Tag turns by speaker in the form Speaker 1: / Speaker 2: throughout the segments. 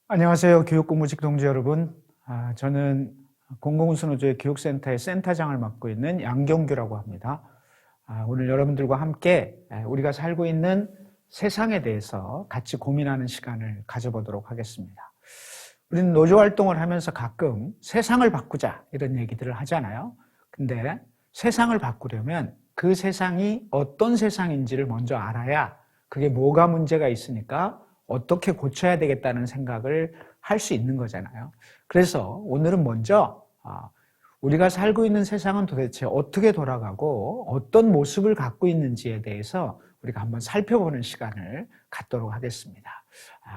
Speaker 1: 안녕하세요. 교육공무직 동지 여러분. 저는 공공운수노조의 교육센터의 센터장을 맡고 있는 양경규라고 합니다. 오늘 여러분들과 함께 우리가 살고 있는 세상에 대해서 같이 고민하는 시간을 가져보도록 하겠습니다. 우리는 노조 활동을 하면서 가끔 세상을 바꾸자 이런 얘기들을 하잖아요. 근데 세상을 바꾸려면 그 세상이 어떤 세상인지를 먼저 알아야 그게 뭐가 문제가 있으니까 어떻게 고쳐야 되겠다는 생각을 할 수 있는 거잖아요. 그래서 오늘은 먼저 우리가 살고 있는 세상은 도대체 어떻게 돌아가고 어떤 모습을 갖고 있는지에 대해서 우리가 한번 살펴보는 시간을 갖도록 하겠습니다.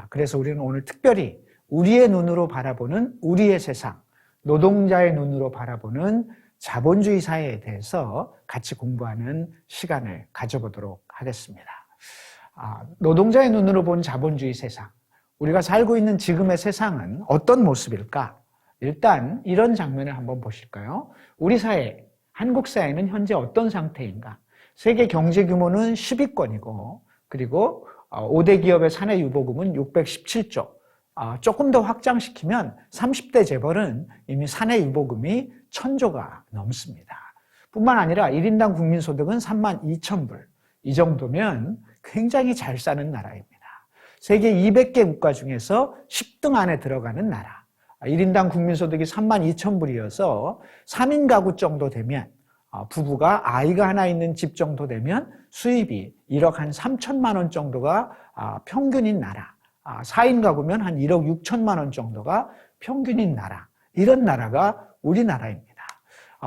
Speaker 1: 그래서 우리는 오늘 특별히 우리의 눈으로 바라보는 우리의 세상, 노동자의 눈으로 바라보는 자본주의 사회에 대해서 같이 공부하는 시간을 가져보도록 하겠습니다. 노동자의 눈으로 본 자본주의 세상, 우리가 살고 있는 지금의 세상은 어떤 모습일까? 일단 이런 장면을 한번 보실까요? 우리 사회, 한국 사회는 현재 어떤 상태인가? 세계 경제 규모는 10위권이고 그리고 5대 기업의 사내 유보금은 617조. 조금 더 확장시키면 30대 재벌은 이미 사내 유보금이 1000조가 넘습니다. 뿐만 아니라 1인당 국민소득은 32,000불. 이 정도면 굉장히 잘 사는 나라입니다. 세계 200개 국가 중에서 10등 안에 들어가는 나라. 1인당 국민소득이 32,000불이어서 3인 가구 정도 되면 부부가 아이가 하나 있는 집 정도 되면 수입이 1억 한 3천만 원 정도가 평균인 나라. 4인 가구면 한 1억 6천만 원 정도가 평균인 나라. 이런 나라가 우리나라입니다.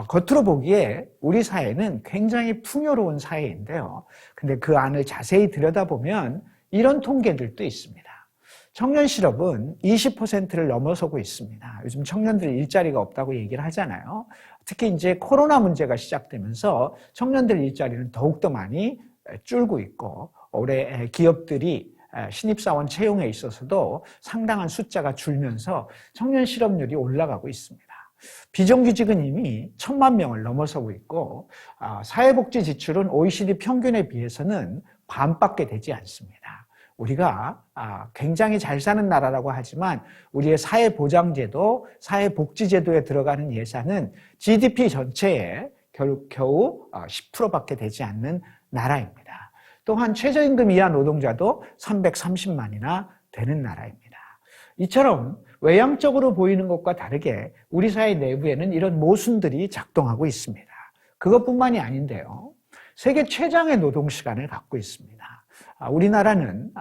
Speaker 1: 겉으로 보기에 우리 사회는 굉장히 풍요로운 사회인데요. 근데 그 안을 자세히 들여다보면 이런 통계들도 있습니다. 청년 실업은 20%를 넘어서고 있습니다. 요즘 청년들 일자리가 없다고 얘기를 하잖아요. 특히 이제 코로나 문제가 시작되면서 청년들 일자리는 더욱더 많이 줄고 있고 올해 기업들이 신입사원 채용에 있어서도 상당한 숫자가 줄면서 청년 실업률이 올라가고 있습니다. 비정규직은 이미 1000만 명을 넘어서고 있고 사회복지 지출은 OECD 평균에 비해서는 반밖에 되지 않습니다. 우리가 굉장히 잘 사는 나라라고 하지만 우리의 사회보장제도, 사회복지제도에 들어가는 예산은 GDP 전체의 겨우 10%밖에 되지 않는 나라입니다. 또한 최저임금 이하 노동자도 330만이나 되는 나라입니다. 이처럼 외향적으로 보이는 것과 다르게 우리 사회 내부에는 이런 모순들이 작동하고 있습니다. 그것뿐만이 아닌데요. 세계 최장의 노동시간을 갖고 있습니다. 우리나라는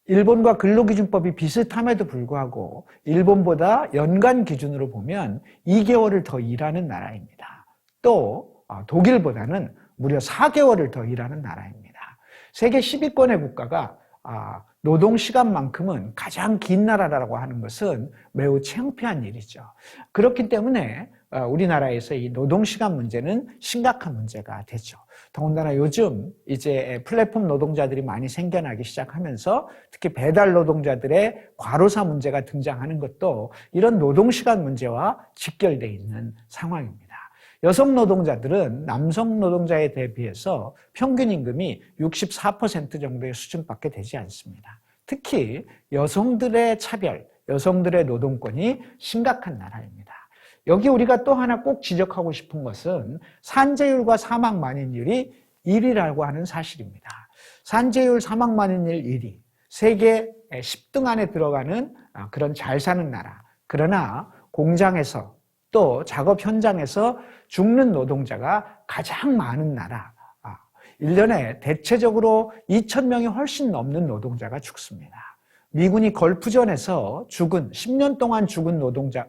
Speaker 1: 일본과 근로기준법이 비슷함에도 불구하고 일본보다 연간 기준으로 보면 2개월을 더 일하는 나라입니다. 또 독일보다는 무려 4개월을 더 일하는 나라입니다. 세계 10위권의 국가가 노동시간만큼은 가장 긴 나라라고 하는 것은 매우 창피한 일이죠. 그렇기 때문에 우리나라에서 이 노동시간 문제는 심각한 문제가 되죠. 더군다나 요즘 이제 플랫폼 노동자들이 많이 생겨나기 시작하면서 특히 배달 노동자들의 과로사 문제가 등장하는 것도 이런 노동시간 문제와 직결되어 있는 상황입니다. 여성 노동자들은 남성 노동자에 대비해서 평균 임금이 64% 정도의 수준밖에 되지 않습니다. 특히 여성들의 차별, 여성들의 노동권이 심각한 나라입니다. 여기 우리가 또 하나 꼭 지적하고 싶은 것은 산재율과 사망 만인율이 1위라고 하는 사실입니다. 산재율, 사망 만인율 1위, 세계 10등 안에 들어가는 그런 잘 사는 나라. 그러나 공장에서 또 작업 현장에서 죽는 노동자가 가장 많은 나라. 1년에 대체적으로 2,000명이 훨씬 넘는 노동자가 죽습니다. 미군이 걸프전에서 죽은 10년 동안 죽은 노동자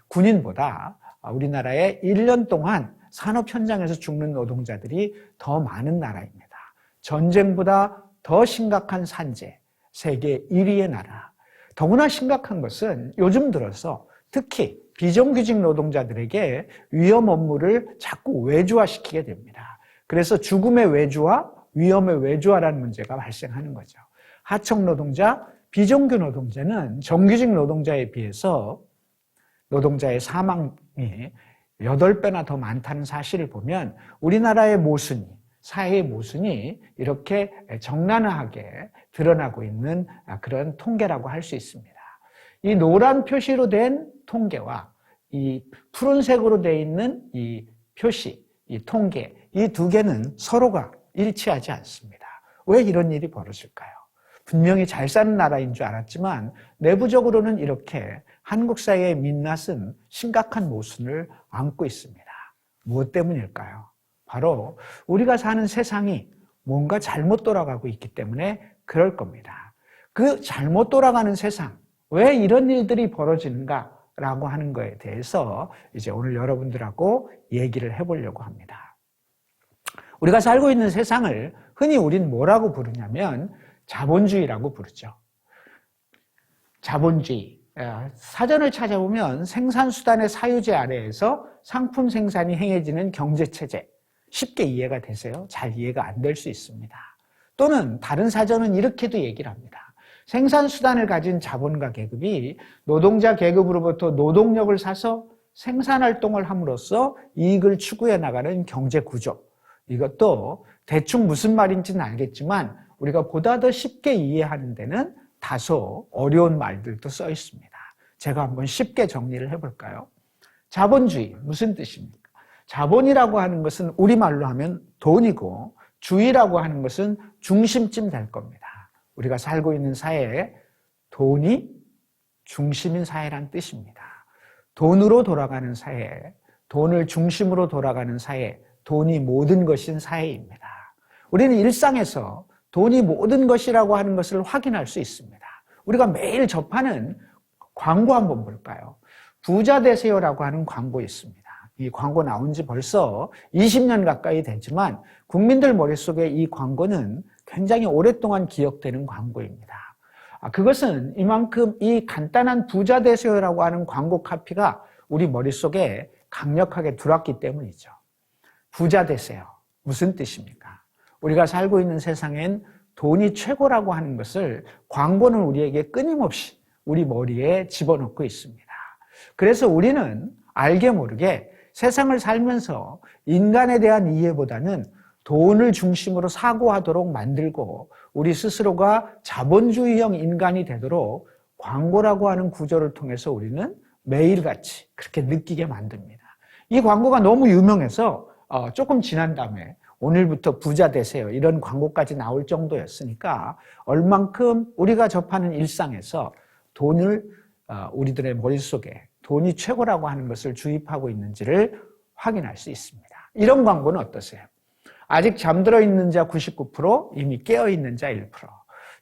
Speaker 1: 군인보다 우리나라의 1년 동안 산업 현장에서 죽는 노동자들이 더 많은 나라입니다. 전쟁보다 더 심각한 산재, 세계 1위의 나라. 더구나 심각한 것은 요즘 들어서 특히 비정규직 노동자들에게 위험 업무를 자꾸 외주화시키게 됩니다. 그래서 죽음의 외주화, 위험의 외주화라는 문제가 발생하는 거죠. 하청 노동자, 비정규 노동자는 정규직 노동자에 비해서 노동자의 사망이 8배나 더 많다는 사실을 보면 우리나라의 모순이 사회의 모순이 이렇게 적나라하게 드러나고 있는 그런 통계라고 할 수 있습니다. 이 노란 표시로 된 통계와 이 푸른색으로 되어 있는 이 표시, 이 통계, 이 두 개는 서로가 일치하지 않습니다. 왜 이런 일이 벌어질까요? 분명히 잘 사는 나라인 줄 알았지만 내부적으로는 이렇게 한국 사회의 민낯은 심각한 모순을 안고 있습니다. 무엇 때문일까요? 바로 우리가 사는 세상이 뭔가 잘못 돌아가고 있기 때문에 그럴 겁니다. 그 잘못 돌아가는 세상, 왜 이런 일들이 벌어지는가라고 하는 거에 대해서 이제 오늘 여러분들하고 얘기를 해보려고 합니다. 우리가 살고 있는 세상을 흔히 우린 뭐라고 부르냐면 자본주의라고 부르죠. 자본주의. 사전을 찾아보면 생산수단의 사유제 아래에서 상품 생산이 행해지는 경제체제. 쉽게 이해가 되세요? 잘 이해가 안 될 수 있습니다. 또는 다른 사전은 이렇게도 얘기를 합니다. 생산수단을 가진 자본가 계급이 노동자 계급으로부터 노동력을 사서 생산활동을 함으로써 이익을 추구해 나가는 경제구조. 이것도 대충 무슨 말인지는 알겠지만 우리가 보다 더 쉽게 이해하는 데는 다소 어려운 말들도 써 있습니다. 제가 한번 쉽게 정리를 해볼까요? 자본주의, 무슨 뜻입니까? 자본이라고 하는 것은 우리말로 하면 돈이고 주의라고 하는 것은 중심쯤 될 겁니다. 우리가 살고 있는 사회에 돈이 중심인 사회란 뜻입니다. 돈으로 돌아가는 사회, 돈을 중심으로 돌아가는 사회, 돈이 모든 것인 사회입니다. 우리는 일상에서 돈이 모든 것이라고 하는 것을 확인할 수 있습니다. 우리가 매일 접하는 광고 한번 볼까요? 부자 되세요라고 하는 광고 있습니다. 이 광고 나온 지 벌써 20년 가까이 되지만 국민들 머릿속에 이 광고는 굉장히 오랫동안 기억되는 광고입니다. 그것은 이만큼 이 간단한 부자 되세요라고 하는 광고 카피가 우리 머릿속에 강력하게 들어왔기 때문이죠. 부자 되세요. 무슨 뜻입니까? 우리가 살고 있는 세상엔 돈이 최고라고 하는 것을 광고는 우리에게 끊임없이 우리 머리에 집어넣고 있습니다. 그래서 우리는 알게 모르게 세상을 살면서 인간에 대한 이해보다는 돈을 중심으로 사고하도록 만들고 우리 스스로가 자본주의형 인간이 되도록 광고라고 하는 구조를 통해서 우리는 매일같이 그렇게 느끼게 만듭니다. 이 광고가 너무 유명해서 조금 지난 다음에 오늘부터 부자 되세요 이런 광고까지 나올 정도였으니까 얼만큼 우리가 접하는 일상에서 돈을 우리들의 머릿속에 돈이 최고라고 하는 것을 주입하고 있는지를 확인할 수 있습니다. 이런 광고는 어떠세요? 아직 잠들어 있는 자 99%, 이미 깨어 있는 자 1%.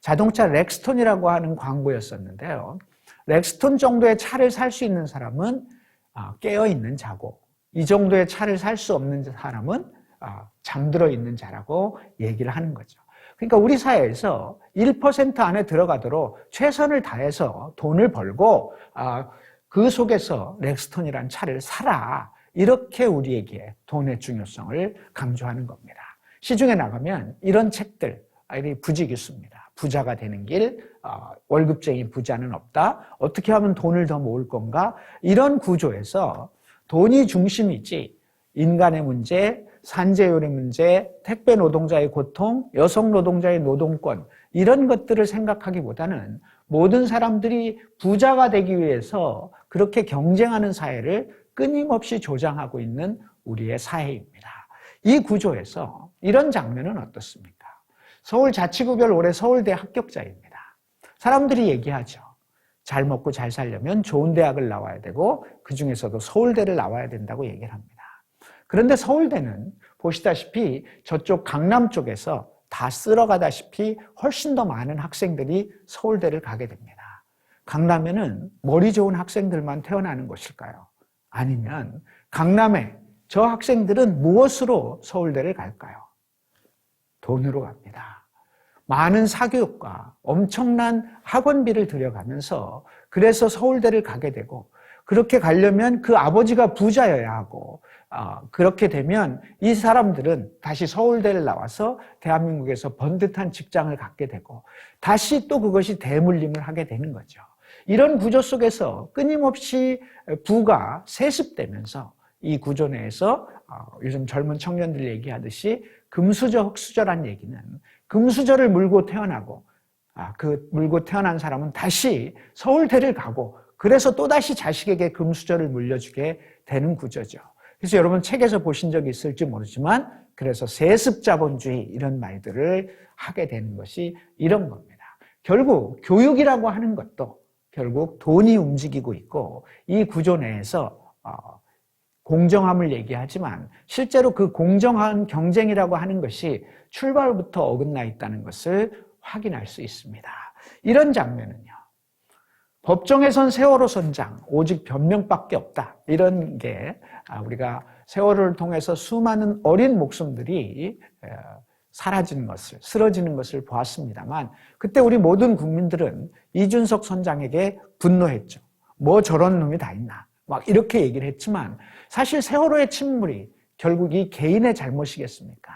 Speaker 1: 자동차 렉스톤이라고 하는 광고였었는데요. 렉스톤 정도의 차를 살 수 있는 사람은 깨어 있는 자고 이 정도의 차를 살 수 없는 사람은 잠들어 있는 자라고 얘기를 하는 거죠. 그러니까 우리 사회에서 1% 안에 들어가도록 최선을 다해서 돈을 벌고 그 속에서 렉스톤이라는 차를 사라. 이렇게 우리에게 돈의 중요성을 강조하는 겁니다. 시중에 나가면 이런 책들 부지기수입니다. 부자가 되는 길, 월급쟁이 부자는 없다. 어떻게 하면 돈을 더 모을 건가? 이런 구조에서 돈이 중심이지 인간의 문제, 산재율의 문제, 택배 노동자의 고통, 여성 노동자의 노동권 이런 것들을 생각하기보다는 모든 사람들이 부자가 되기 위해서 그렇게 경쟁하는 사회를 끊임없이 조장하고 있는 우리의 사회입니다. 이 구조에서 이런 장면은 어떻습니까? 서울자치구별 올해 서울대 합격자입니다. 사람들이 얘기하죠. 잘 먹고 잘 살려면 좋은 대학을 나와야 되고 그중에서도 서울대를 나와야 된다고 얘기를 합니다. 그런데 서울대는 보시다시피 저쪽 강남 쪽에서 다 쓸어가다시피 훨씬 더 많은 학생들이 서울대를 가게 됩니다. 강남에는 머리 좋은 학생들만 태어나는 것일까요? 아니면 강남에 저 학생들은 무엇으로 서울대를 갈까요? 돈으로 갑니다. 많은 사교육과 엄청난 학원비를 들여가면서 그래서 서울대를 가게 되고 그렇게 가려면 그 아버지가 부자여야 하고 그렇게 되면 이 사람들은 다시 서울대를 나와서 대한민국에서 번듯한 직장을 갖게 되고 다시 또 그것이 대물림을 하게 되는 거죠. 이런 구조 속에서 끊임없이 부가 세습되면서 이 구조 내에서 요즘 젊은 청년들 얘기하듯이 금수저, 흙수저란 얘기는 금수저를 물고 태어나고 그 물고 태어난 사람은 다시 서울대를 가고 그래서 또다시 자식에게 금수저를 물려주게 되는 구조죠. 그래서 여러분 책에서 보신 적이 있을지 모르지만 그래서 세습자본주의 이런 말들을 하게 되는 것이 이런 겁니다. 결국 교육이라고 하는 것도 결국 돈이 움직이고 있고 이 구조 내에서 공정함을 얘기하지만 실제로 그 공정한 경쟁이라고 하는 것이 출발부터 어긋나 있다는 것을 확인할 수 있습니다. 이런 장면은요. 법정에선 세월호 선장 오직 변명밖에 없다. 이런 게 우리가 세월호를 통해서 수많은 어린 목숨들이 사라지는 것을, 쓰러지는 것을 보았습니다만 그때 우리 모든 국민들은 이준석 선장에게 분노했죠. 뭐 저런 놈이 다 있나. 막 이렇게 얘기를 했지만 사실 세월호의 침몰이 결국 이 개인의 잘못이겠습니까?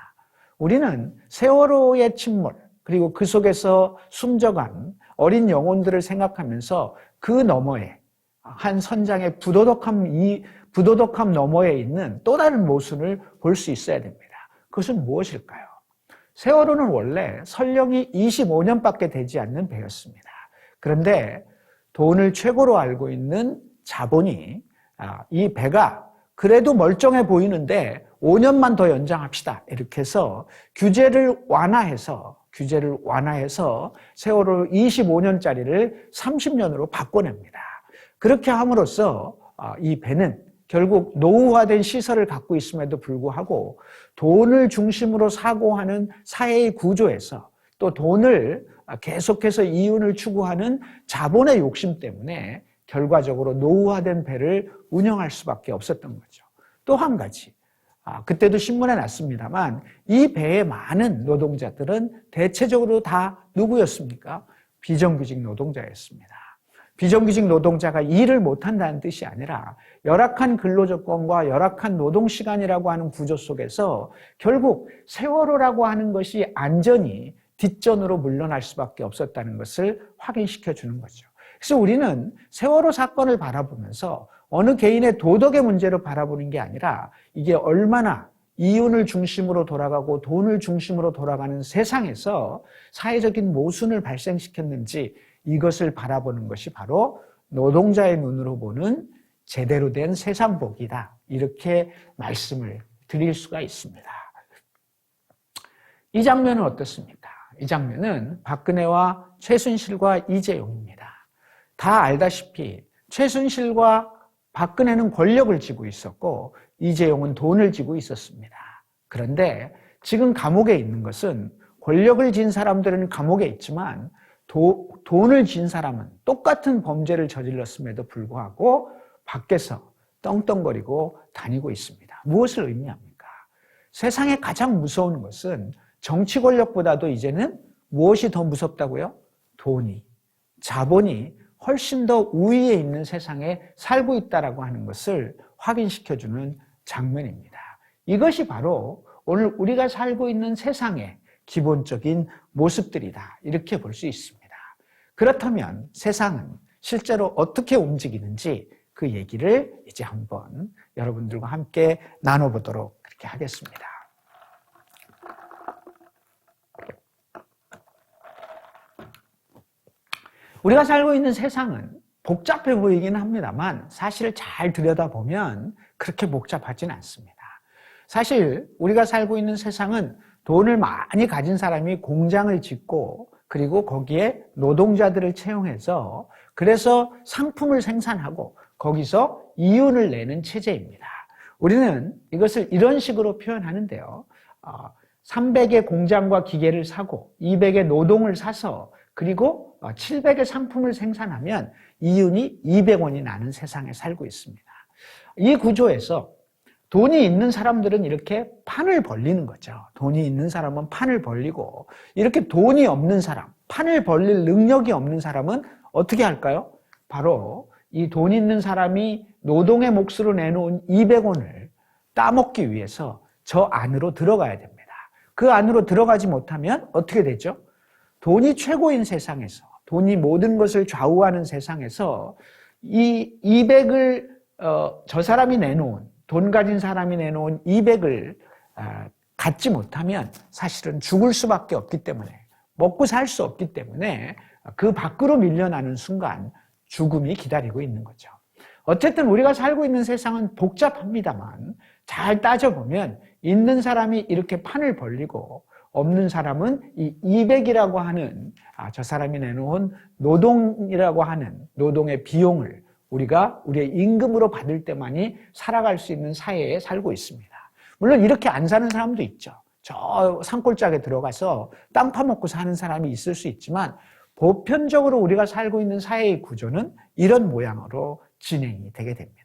Speaker 1: 우리는 세월호의 침몰 그리고 그 속에서 숨져간 어린 영혼들을 생각하면서 그 너머에 한 선장의 부도덕함 너머에 있는 또 다른 모순을 볼 수 있어야 됩니다. 그것은 무엇일까요? 세월호는 원래 설령이 25년밖에 되지 않는 배였습니다. 그런데 돈을 최고로 알고 있는 자본이 이 배가 그래도 멀쩡해 보이는데 5년만 더 연장합시다. 이렇게 해서 규제를 완화해서 세월호 25년짜리를 30년으로 바꿔냅니다. 그렇게 함으로써 이 배는 결국 노후화된 시설을 갖고 있음에도 불구하고 돈을 중심으로 사고하는 사회의 구조에서 또 돈을 계속해서 이윤을 추구하는 자본의 욕심 때문에 결과적으로 노후화된 배를 운영할 수밖에 없었던 거죠. 또 한 가지, 그때도 신문에 났습니다만 이 배의 많은 노동자들은 대체적으로 다 누구였습니까? 비정규직 노동자였습니다. 비정규직 노동자가 일을 못한다는 뜻이 아니라 열악한 근로조건과 열악한 노동시간이라고 하는 구조 속에서 결국 세월호라고 하는 것이 안전이 뒷전으로 물러날 수밖에 없었다는 것을 확인시켜 주는 거죠. 그래서 우리는 세월호 사건을 바라보면서 어느 개인의 도덕의 문제로 바라보는 게 아니라 이게 얼마나 이윤을 중심으로 돌아가고 돈을 중심으로 돌아가는 세상에서 사회적인 모순을 발생시켰는지 이것을 바라보는 것이 바로 노동자의 눈으로 보는 제대로 된 세상복이다. 이렇게 말씀을 드릴 수가 있습니다. 이 장면은 어떻습니까? 이 장면은 박근혜와 최순실과 이재용입니다. 다 알다시피 최순실과 박근혜는 권력을 쥐고 있었고 이재용은 돈을 쥐고 있었습니다. 그런데 지금 감옥에 있는 것은 권력을 쥔 사람들은 감옥에 있지만 돈을 쥔 사람은 똑같은 범죄를 저질렀음에도 불구하고 밖에서 떵떵거리고 다니고 있습니다. 무엇을 의미합니까? 세상에 가장 무서운 것은 정치 권력보다도 이제는 무엇이 더 무섭다고요? 돈이, 자본이 훨씬 더 우위에 있는 세상에 살고 있다라고 하는 것을 확인시켜주는 장면입니다. 이것이 바로 오늘 우리가 살고 있는 세상의 기본적인 모습들이다. 이렇게 볼 수 있습니다. 그렇다면 세상은 실제로 어떻게 움직이는지 그 얘기를 이제 한번 여러분들과 함께 나눠보도록 그렇게 하겠습니다. 우리가 살고 있는 세상은 복잡해 보이긴 합니다만 사실 잘 들여다보면 그렇게 복잡하진 않습니다. 사실 우리가 살고 있는 세상은 돈을 많이 가진 사람이 공장을 짓고 그리고 거기에 노동자들을 채용해서 그래서 상품을 생산하고 거기서 이윤을 내는 체제입니다. 우리는 이것을 이런 식으로 표현하는데요. 300의 공장과 기계를 사고 200의 노동을 사서 그리고 700의 상품을 생산하면 이윤이 200원이 나는 세상에 살고 있습니다. 이 구조에서 돈이 있는 사람들은 이렇게 판을 벌리는 거죠. 돈이 있는 사람은 판을 벌리고 이렇게 돈이 없는 사람, 판을 벌릴 능력이 없는 사람은 어떻게 할까요? 바로 이 돈 있는 사람이 노동의 몫으로 내놓은 200원을 따먹기 위해서 저 안으로 들어가야 됩니다. 그 안으로 들어가지 못하면 어떻게 되죠? 돈이 최고인 세상에서, 돈이 모든 것을 좌우하는 세상에서 이 200을 저 사람이 내놓은 돈 가진 사람이 내놓은 200을 갖지 못하면 사실은 죽을 수밖에 없기 때문에, 먹고 살 수 없기 때문에 그 밖으로 밀려나는 순간 죽음이 기다리고 있는 거죠. 어쨌든 우리가 살고 있는 세상은 복잡합니다만 잘 따져보면 있는 사람이 이렇게 판을 벌리고 없는 사람은 이 200이라고 하는 저 사람이 내놓은 노동이라고 하는 노동의 비용을 우리가 우리의 임금으로 받을 때만이 살아갈 수 있는 사회에 살고 있습니다. 물론 이렇게 안 사는 사람도 있죠. 저 산골짜기에 들어가서 땅 파먹고 사는 사람이 있을 수 있지만 보편적으로 우리가 살고 있는 사회의 구조는 이런 모양으로 진행이 되게 됩니다.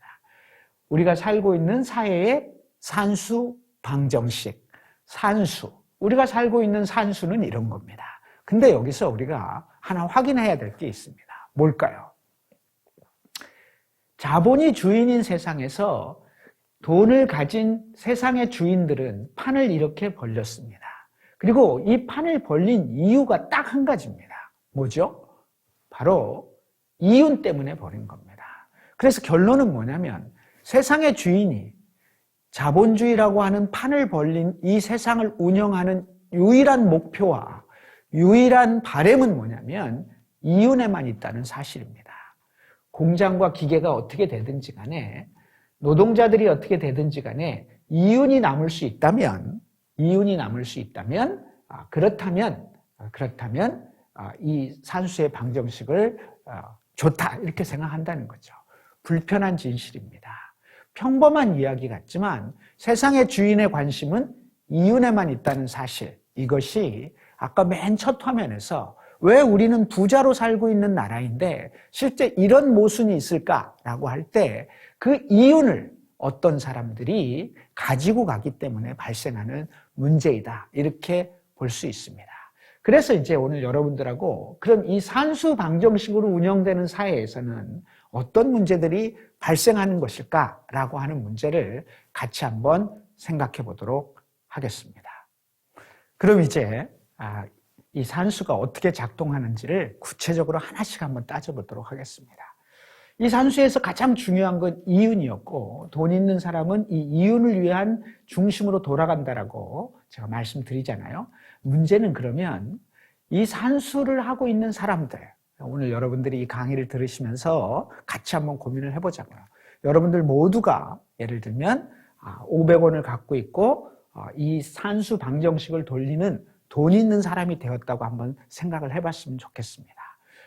Speaker 1: 우리가 살고 있는 사회의 산수 방정식, 산수. 우리가 살고 있는 산수는 이런 겁니다. 근데 여기서 우리가 하나 확인해야 될 게 있습니다. 뭘까요? 자본이 주인인 세상에서 돈을 가진 세상의 주인들은 판을 이렇게 벌렸습니다. 그리고 이 판을 벌린 이유가 딱 한 가지입니다. 뭐죠? 바로 이윤 때문에 벌인 겁니다. 그래서 결론은 뭐냐면 세상의 주인이 자본주의라고 하는 판을 벌린 이 세상을 운영하는 유일한 목표와 유일한 바램은 뭐냐면 이윤에만 있다는 사실입니다. 공장과 기계가 어떻게 되든지 간에 노동자들이 어떻게 되든지 간에 이윤이 남을 수 있다면 그렇다면 이 산수의 방정식을 좋다 이렇게 생각한다는 거죠. 불편한 진실입니다. 평범한 이야기 같지만 세상의 주인의 관심은 이윤에만 있다는 사실, 이것이 아까 맨 첫 화면에서 왜 우리는 부자로 살고 있는 나라인데 실제 이런 모순이 있을까라고 할 때 그 이윤을 어떤 사람들이 가지고 가기 때문에 발생하는 문제이다 이렇게 볼 수 있습니다. 그래서 이제 오늘 여러분들하고 그럼 이 산수 방정식으로 운영되는 사회에서는 어떤 문제들이 발생하는 것일까라고 하는 문제를 같이 한번 생각해 보도록 하겠습니다. 그럼 이제 이 산수가 어떻게 작동하는지를 구체적으로 하나씩 한번 따져보도록 하겠습니다. 이 산수에서 가장 중요한 건 이윤이었고 돈 있는 사람은 이 이윤을 위한 중심으로 돌아간다라고 제가 말씀드리잖아요. 문제는 그러면 이 산수를 하고 있는 사람들, 오늘 여러분들이 이 강의를 들으시면서 같이 한번 고민을 해보자고요. 여러분들 모두가 예를 들면 500원을 갖고 있고 이 산수 방정식을 돌리는 돈 있는 사람이 되었다고 한번 생각을 해봤으면 좋겠습니다.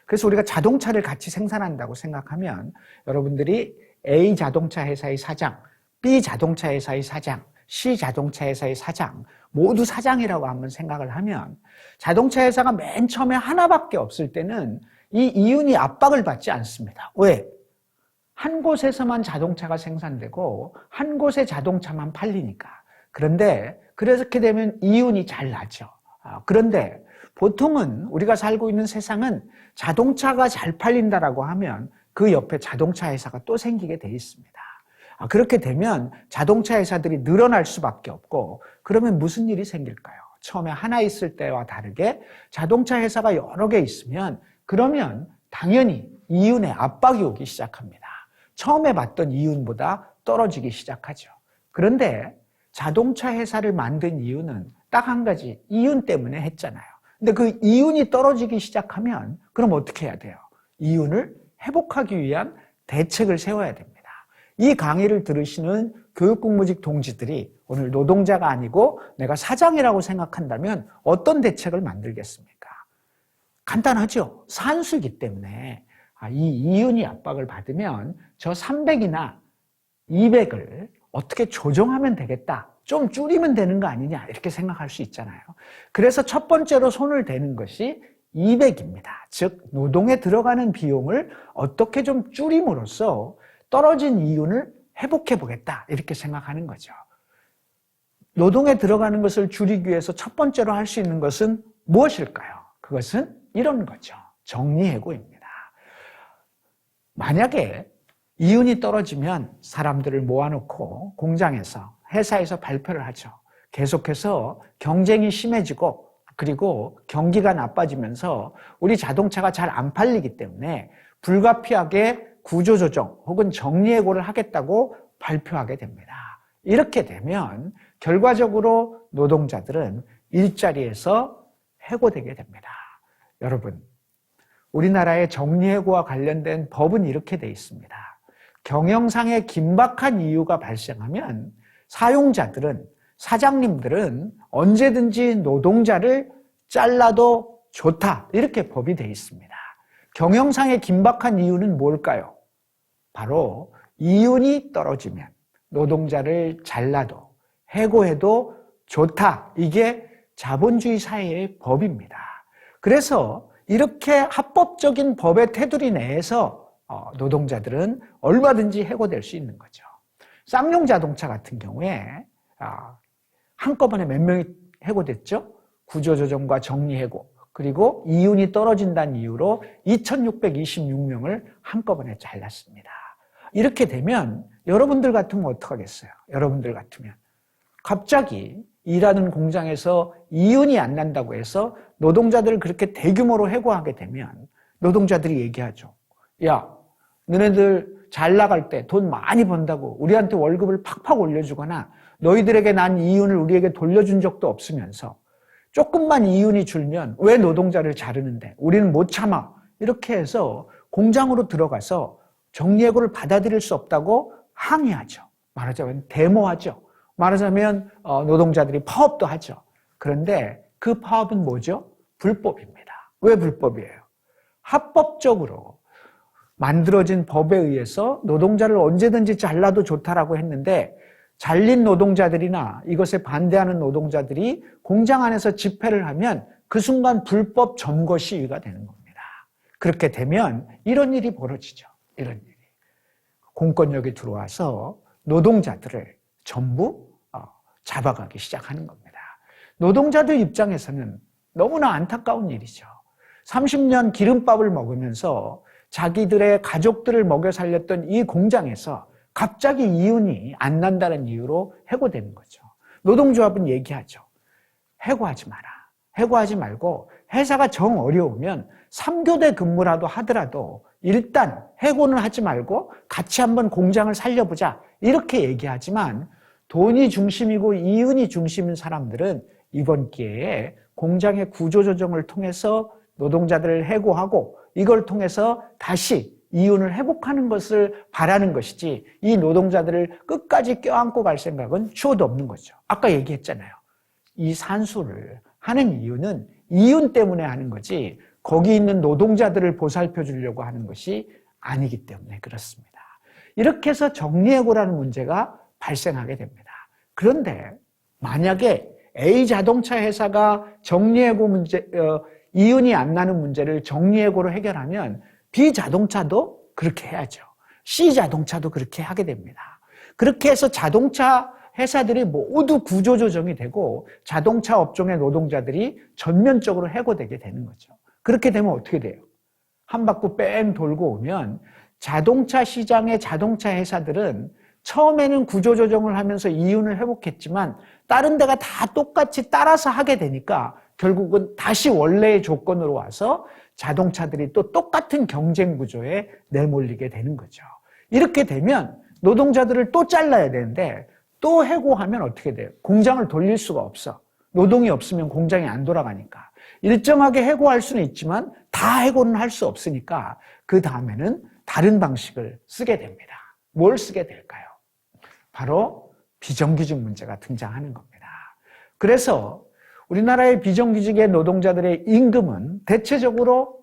Speaker 1: 그래서 우리가 자동차를 같이 생산한다고 생각하면 여러분들이 A 자동차 회사의 사장, B 자동차 회사의 사장, C 자동차 회사의 사장, 모두 사장이라고 한번 생각을 하면 자동차 회사가 맨 처음에 하나밖에 없을 때는 이 이윤이 압박을 받지 않습니다. 왜? 한 곳에서만 자동차가 생산되고 한 곳에 자동차만 팔리니까. 그런데 그렇게 되면 이윤이 잘 나죠. 그런데 보통은 우리가 살고 있는 세상은 자동차가 잘 팔린다라고 하면 그 옆에 자동차 회사가 또 생기게 돼 있습니다. 그렇게 되면 자동차 회사들이 늘어날 수밖에 없고 그러면 무슨 일이 생길까요? 처음에 하나 있을 때와 다르게 자동차 회사가 여러 개 있으면 그러면 당연히 이윤에 압박이 오기 시작합니다. 처음에 받던 이윤보다 떨어지기 시작하죠. 그런데 자동차 회사를 만든 이유는 딱 한 가지, 이윤 때문에 했잖아요. 근데 그 이윤이 떨어지기 시작하면 그럼 어떻게 해야 돼요? 이윤을 회복하기 위한 대책을 세워야 됩니다. 이 강의를 들으시는 교육공무직 동지들이 오늘 노동자가 아니고 내가 사장이라고 생각한다면 어떤 대책을 만들겠습니까? 간단하죠. 산수이기 때문에 이 이윤이 압박을 받으면 저 300이나 200을 어떻게 조정하면 되겠다. 좀 줄이면 되는 거 아니냐 이렇게 생각할 수 있잖아요. 그래서 첫 번째로 손을 대는 것이 200입니다. 즉 노동에 들어가는 비용을 어떻게 좀 줄임으로써 떨어진 이윤을 회복해 보겠다 이렇게 생각하는 거죠. 노동에 들어가는 것을 줄이기 위해서 첫 번째로 할 수 있는 것은 무엇일까요? 그것은 이런 거죠. 정리해고입니다. 만약에 이윤이 떨어지면 사람들을 모아놓고 공장에서 회사에서 발표를 하죠. 계속해서 경쟁이 심해지고 그리고 경기가 나빠지면서 우리 자동차가 잘 안 팔리기 때문에 불가피하게 구조조정 혹은 정리해고를 하겠다고 발표하게 됩니다. 이렇게 되면 결과적으로 노동자들은 일자리에서 해고되게 됩니다. 여러분, 우리나라의 정리해고와 관련된 법은 이렇게 돼 있습니다. 경영상의 긴박한 이유가 발생하면 사용자들은, 사장님들은 언제든지 노동자를 잘라도 좋다, 이렇게 법이 돼 있습니다. 경영상의 긴박한 이유는 뭘까요? 바로 이윤이 떨어지면 노동자를 잘라도 해고해도 좋다, 이게 자본주의 사회의 법입니다. 그래서 이렇게 합법적인 법의 테두리 내에서 노동자들은 얼마든지 해고될 수 있는 거죠. 쌍용 자동차 같은 경우에 한꺼번에 몇 명이 해고됐죠? 구조조정과 정리해고, 그리고 이윤이 떨어진다는 이유로 2,626명을 한꺼번에 잘랐습니다. 이렇게 되면 여러분들 같으면 어떡하겠어요? 여러분들 같으면 갑자기 일하는 공장에서 이윤이 안 난다고 해서 노동자들을 그렇게 대규모로 해고하게 되면 노동자들이 얘기하죠. 야, 너네들 잘 나갈 때 돈 많이 번다고 우리한테 월급을 팍팍 올려주거나 너희들에게 난 이윤을 우리에게 돌려준 적도 없으면서 조금만 이윤이 줄면 왜 노동자를 자르는데 우리는 못 참아. 이렇게 해서 공장으로 들어가서 정리해고를 받아들일 수 없다고 항의하죠. 말하자면 데모하죠. 말하자면 노동자들이 파업도 하죠. 그런데 그 파업은 뭐죠? 불법입니다. 왜 불법이에요? 합법적으로 만들어진 법에 의해서 노동자를 언제든지 잘라도 좋다라고 했는데 잘린 노동자들이나 이것에 반대하는 노동자들이 공장 안에서 집회를 하면 그 순간 불법 점거 시위가 되는 겁니다. 그렇게 되면 이런 일이 벌어지죠. 이런 일이. 공권력이 들어와서 노동자들을 전부 잡아가기 시작하는 겁니다. 노동자들 입장에서는 너무나 안타까운 일이죠. 30년 기름밥을 먹으면서 자기들의 가족들을 먹여 살렸던 이 공장에서 갑자기 이윤이 안 난다는 이유로 해고되는 거죠. 노동조합은 얘기하죠. 해고하지 마라. 해고하지 말고 회사가 정 어려우면 3교대 근무라도 하더라도 일단 해고는 하지 말고 같이 한번 공장을 살려보자. 이렇게 얘기하지만 돈이 중심이고 이윤이 중심인 사람들은 이번 기회에 공장의 구조조정을 통해서 노동자들을 해고하고 이걸 통해서 다시 이윤을 회복하는 것을 바라는 것이지 이 노동자들을 끝까지 껴안고 갈 생각은 추호도 없는 거죠. 아까 얘기했잖아요. 이 산수를 하는 이유는 이윤 때문에 하는 거지 거기 있는 노동자들을 보살펴 주려고 하는 것이 아니기 때문에 그렇습니다. 이렇게 해서 정리해고라는 문제가 발생하게 됩니다. 그런데 만약에 A 자동차 회사가 정리해고 문제, 이윤이 안 나는 문제를 정리해고로 해결하면 B 자동차도 그렇게 해야죠. C 자동차도 그렇게 하게 됩니다. 그렇게 해서 자동차 회사들이 모두 구조조정이 되고 자동차 업종의 노동자들이 전면적으로 해고되게 되는 거죠. 그렇게 되면 어떻게 돼요? 한 바퀴 뺑 돌고 오면 자동차 시장의 자동차 회사들은 처음에는 구조조정을 하면서 이윤을 회복했지만 다른 데가 다 똑같이 따라서 하게 되니까 결국은 다시 원래의 조건으로 와서 자동차들이 또 똑같은 경쟁 구조에 내몰리게 되는 거죠. 이렇게 되면 노동자들을 또 잘라야 되는데 또 해고하면 어떻게 돼요? 공장을 돌릴 수가 없어. 노동이 없으면 공장이 안 돌아가니까. 일정하게 해고할 수는 있지만 다 해고는 할 수 없으니까 그 다음에는 다른 방식을 쓰게 됩니다. 뭘 쓰게 될까요? 바로 비정규직 문제가 등장하는 겁니다. 그래서 우리나라의 비정규직의 노동자들의 임금은 대체적으로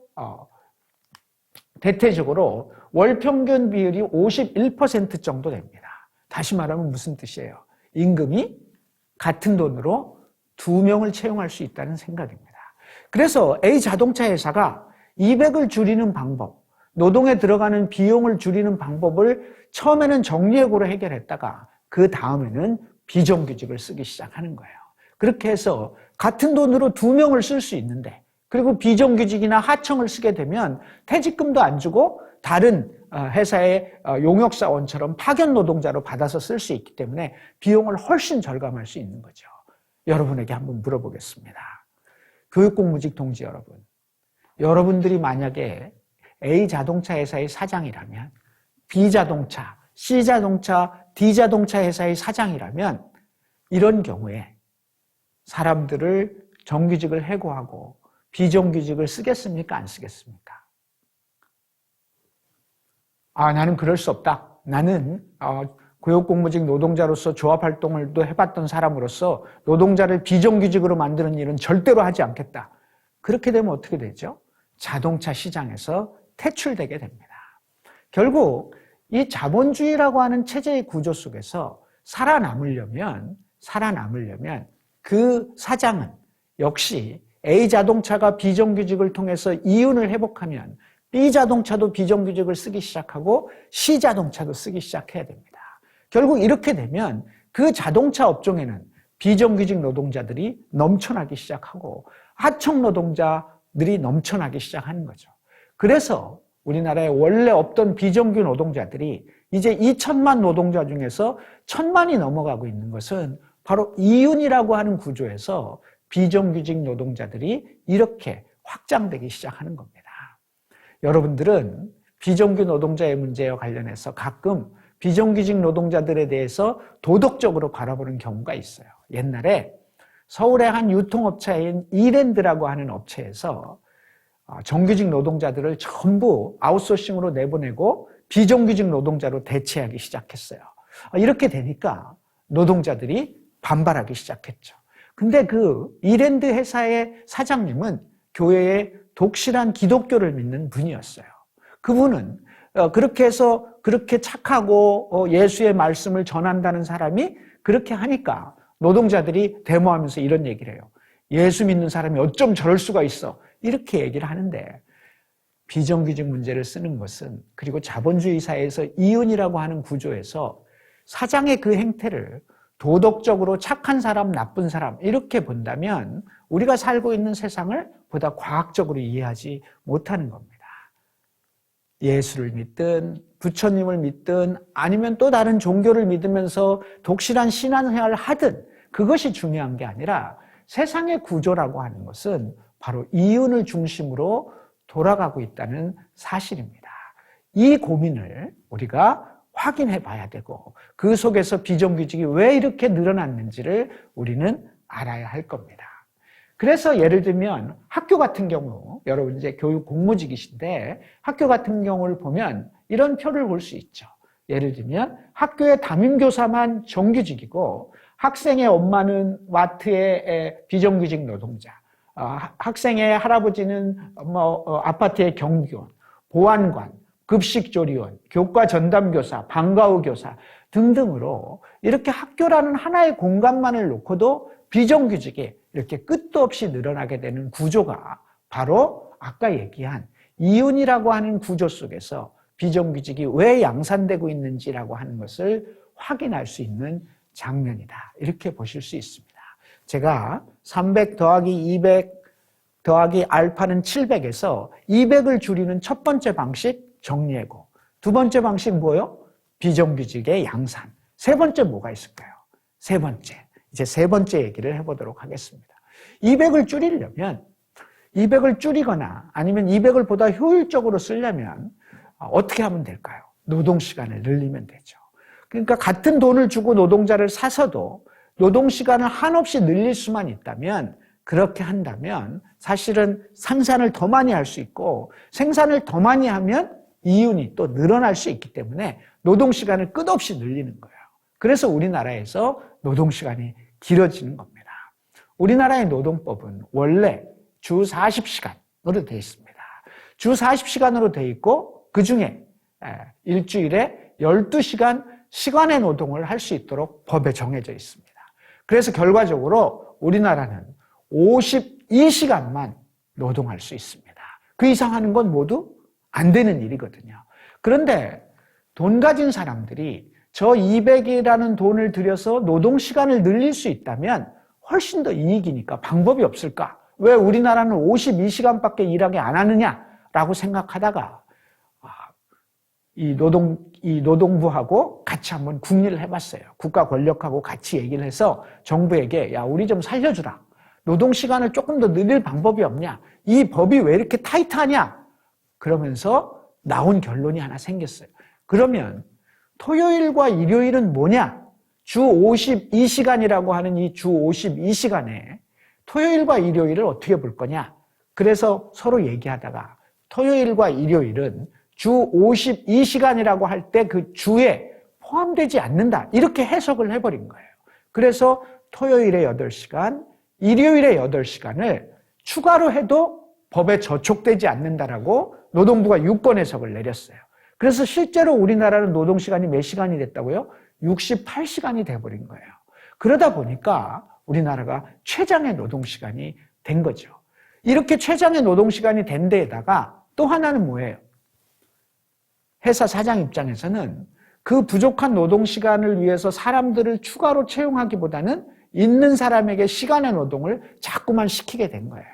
Speaker 1: 월 평균 비율이 51% 정도 됩니다. 다시 말하면 무슨 뜻이에요? 임금이 같은 돈으로 2명을 채용할 수 있다는 생각입니다. 그래서 A 자동차 회사가 200을 줄이는 방법, 노동에 들어가는 비용을 줄이는 방법을 처음에는 정리해고로 해결했다가 그 다음에는 비정규직을 쓰기 시작하는 거예요. 그렇게 해서 같은 돈으로 2명을 쓸 수 있는데 그리고 비정규직이나 하청을 쓰게 되면 퇴직금도 안 주고 다른 회사의 용역사원처럼 파견 노동자로 받아서 쓸 수 있기 때문에 비용을 훨씬 절감할 수 있는 거죠. 여러분에게 한번 물어보겠습니다. 교육공무직 동지 여러분, 여러분들이 만약에 A 자동차 회사의 사장이라면 B 자동차, C자동차, D자동차 회사의 사장이라면 이런 경우에 사람들을 정규직을 해고하고 비정규직을 쓰겠습니까? 안 쓰겠습니까? 나는 그럴 수 없다. 나는 고용공무직 노동자로서 조합활동을 해봤던 사람으로서 노동자를 비정규직으로 만드는 일은 절대로 하지 않겠다. 그렇게 되면 어떻게 되죠? 자동차 시장에서 퇴출되게 됩니다. 결국 이 자본주의라고 하는 체제의 구조 속에서 살아남으려면 그 사장은 역시 A자동차가 비정규직을 통해서 이윤을 회복하면 B자동차도 비정규직을 쓰기 시작하고 C자동차도 쓰기 시작해야 됩니다. 결국 이렇게 되면 그 자동차 업종에는 비정규직 노동자들이 넘쳐나기 시작하고 하청 노동자들이 넘쳐나기 시작하는 거죠. 그래서 우리나라에 원래 없던 비정규 노동자들이 이제 2천만 노동자 중에서 1,000만이 넘어가고 있는 것은 바로 이윤이라고 하는 구조에서 비정규직 노동자들이 이렇게 확장되기 시작하는 겁니다. 여러분들은 비정규 노동자의 문제와 관련해서 가끔 비정규직 노동자들에 대해서 도덕적으로 바라보는 경우가 있어요. 옛날에 서울의 한 유통업체인 이랜드라고 하는 업체에서 정규직 노동자들을 전부 아웃소싱으로 내보내고 비정규직 노동자로 대체하기 시작했어요. 이렇게 되니까 노동자들이 반발하기 시작했죠. 근데 그 이랜드 회사의 사장님은 교회의 독실한 기독교를 믿는 분이었어요. 그분은 그렇게 해서 그렇게 착하고 예수의 말씀을 전한다는 사람이 그렇게 하니까 노동자들이 데모하면서 이런 얘기를 해요. 예수 믿는 사람이 어쩜 저럴 수가 있어. 이렇게 얘기를 하는데 비정규직 문제를 쓰는 것은 그리고 자본주의 사회에서 이윤이라고 하는 구조에서 사장의 그 행태를 도덕적으로 착한 사람, 나쁜 사람 이렇게 본다면 우리가 살고 있는 세상을 보다 과학적으로 이해하지 못하는 겁니다. 예수를 믿든 부처님을 믿든 아니면 또 다른 종교를 믿으면서 독실한 신앙생활을 하든 그것이 중요한 게 아니라 세상의 구조라고 하는 것은 바로 이윤을 중심으로 돌아가고 있다는 사실입니다. 이 고민을 우리가 확인해 봐야 되고 그 속에서 비정규직이 왜 이렇게 늘어났는지를 우리는 알아야 할 겁니다. 그래서 예를 들면 학교 같은 경우 여러분 이제 교육 공무직이신데 학교 같은 경우를 보면 이런 표를 볼 수 있죠. 예를 들면 학교의 담임교사만 정규직이고 학생의 엄마는 마트의 비정규직 노동자, 학생의 할아버지는 아파트의 경비원, 보안관, 급식조리원, 교과 전담교사, 방과후 교사 등등으로 이렇게 학교라는 하나의 공간만을 놓고도 비정규직이 이렇게 끝도 없이 늘어나게 되는 구조가 바로 아까 얘기한 이윤이라고 하는 구조 속에서 비정규직이 왜 양산되고 있는지라고 하는 것을 확인할 수 있는 장면이다. 이렇게 보실 수 있습니다. 제가 300 더하기 200 더하기 알파는 700에서 200을 줄이는 첫 번째 방식 정리해고, 두 번째 방식 뭐요? 비정규직의 양산. 세 번째 뭐가 있을까요? 세 번째. 이제 세 번째 얘기를 해보도록 하겠습니다. 200을 줄이려면 200을 줄이거나 아니면 200을 보다 효율적으로 쓰려면 어떻게 하면 될까요? 노동시간을 늘리면 되죠. 그러니까 같은 돈을 주고 노동자를 사서도 노동시간을 한없이 늘릴 수만 있다면 그렇게 한다면 사실은 생산을 더 많이 할 수 있고 생산을 더 많이 하면 이윤이 또 늘어날 수 있기 때문에 노동시간을 끝없이 늘리는 거예요. 그래서 우리나라에서 노동시간이 길어지는 겁니다. 우리나라의 노동법은 원래 주 40시간으로 되어 있습니다. 주 40시간으로 되어 있고 그중에 일주일에 12시간 시간의 노동을 할 수 있도록 법에 정해져 있습니다. 그래서 결과적으로 우리나라는 52시간만 노동할 수 있습니다. 그 이상 하는 건 모두 안 되는 일이거든요. 그런데 돈 가진 사람들이 저 200이라는 돈을 들여서 노동시간을 늘릴 수 있다면 훨씬 더 이익이니까 방법이 없을까? 왜 우리나라는 52시간밖에 일하게 안 하느냐라고 생각하다가 이 노동부하고 같이 한번 궁리를 해봤어요. 국가 권력하고 같이 얘기를 해서 정부에게 야 우리 좀 살려주라. 노동시간을 조금 더 늘릴 방법이 없냐? 이 법이 왜 이렇게 타이트하냐? 그러면서 나온 결론이 하나 생겼어요. 그러면 토요일과 일요일은 뭐냐? 주 52시간이라고 하는 이 주 52시간에 토요일과 일요일을 어떻게 볼 거냐? 그래서 서로 얘기하다가 토요일과 일요일은 주 52시간이라고 할 때 그 주에 포함되지 않는다. 이렇게 해석을 해버린 거예요. 그래서 토요일에 8시간, 일요일에 8시간을 추가로 해도 법에 저촉되지 않는다라고 노동부가 유권 해석을 내렸어요. 그래서 실제로 우리나라는 노동시간이 몇 시간이 됐다고요? 68시간이 돼버린 거예요. 그러다 보니까 우리나라가 최장의 노동시간이 된 거죠. 이렇게 최장의 노동시간이 된 데에다가 또 하나는 뭐예요? 회사 사장 입장에서는 그 부족한 노동시간을 위해서 사람들을 추가로 채용하기보다는 있는 사람에게 시간의 노동을 자꾸만 시키게 된 거예요.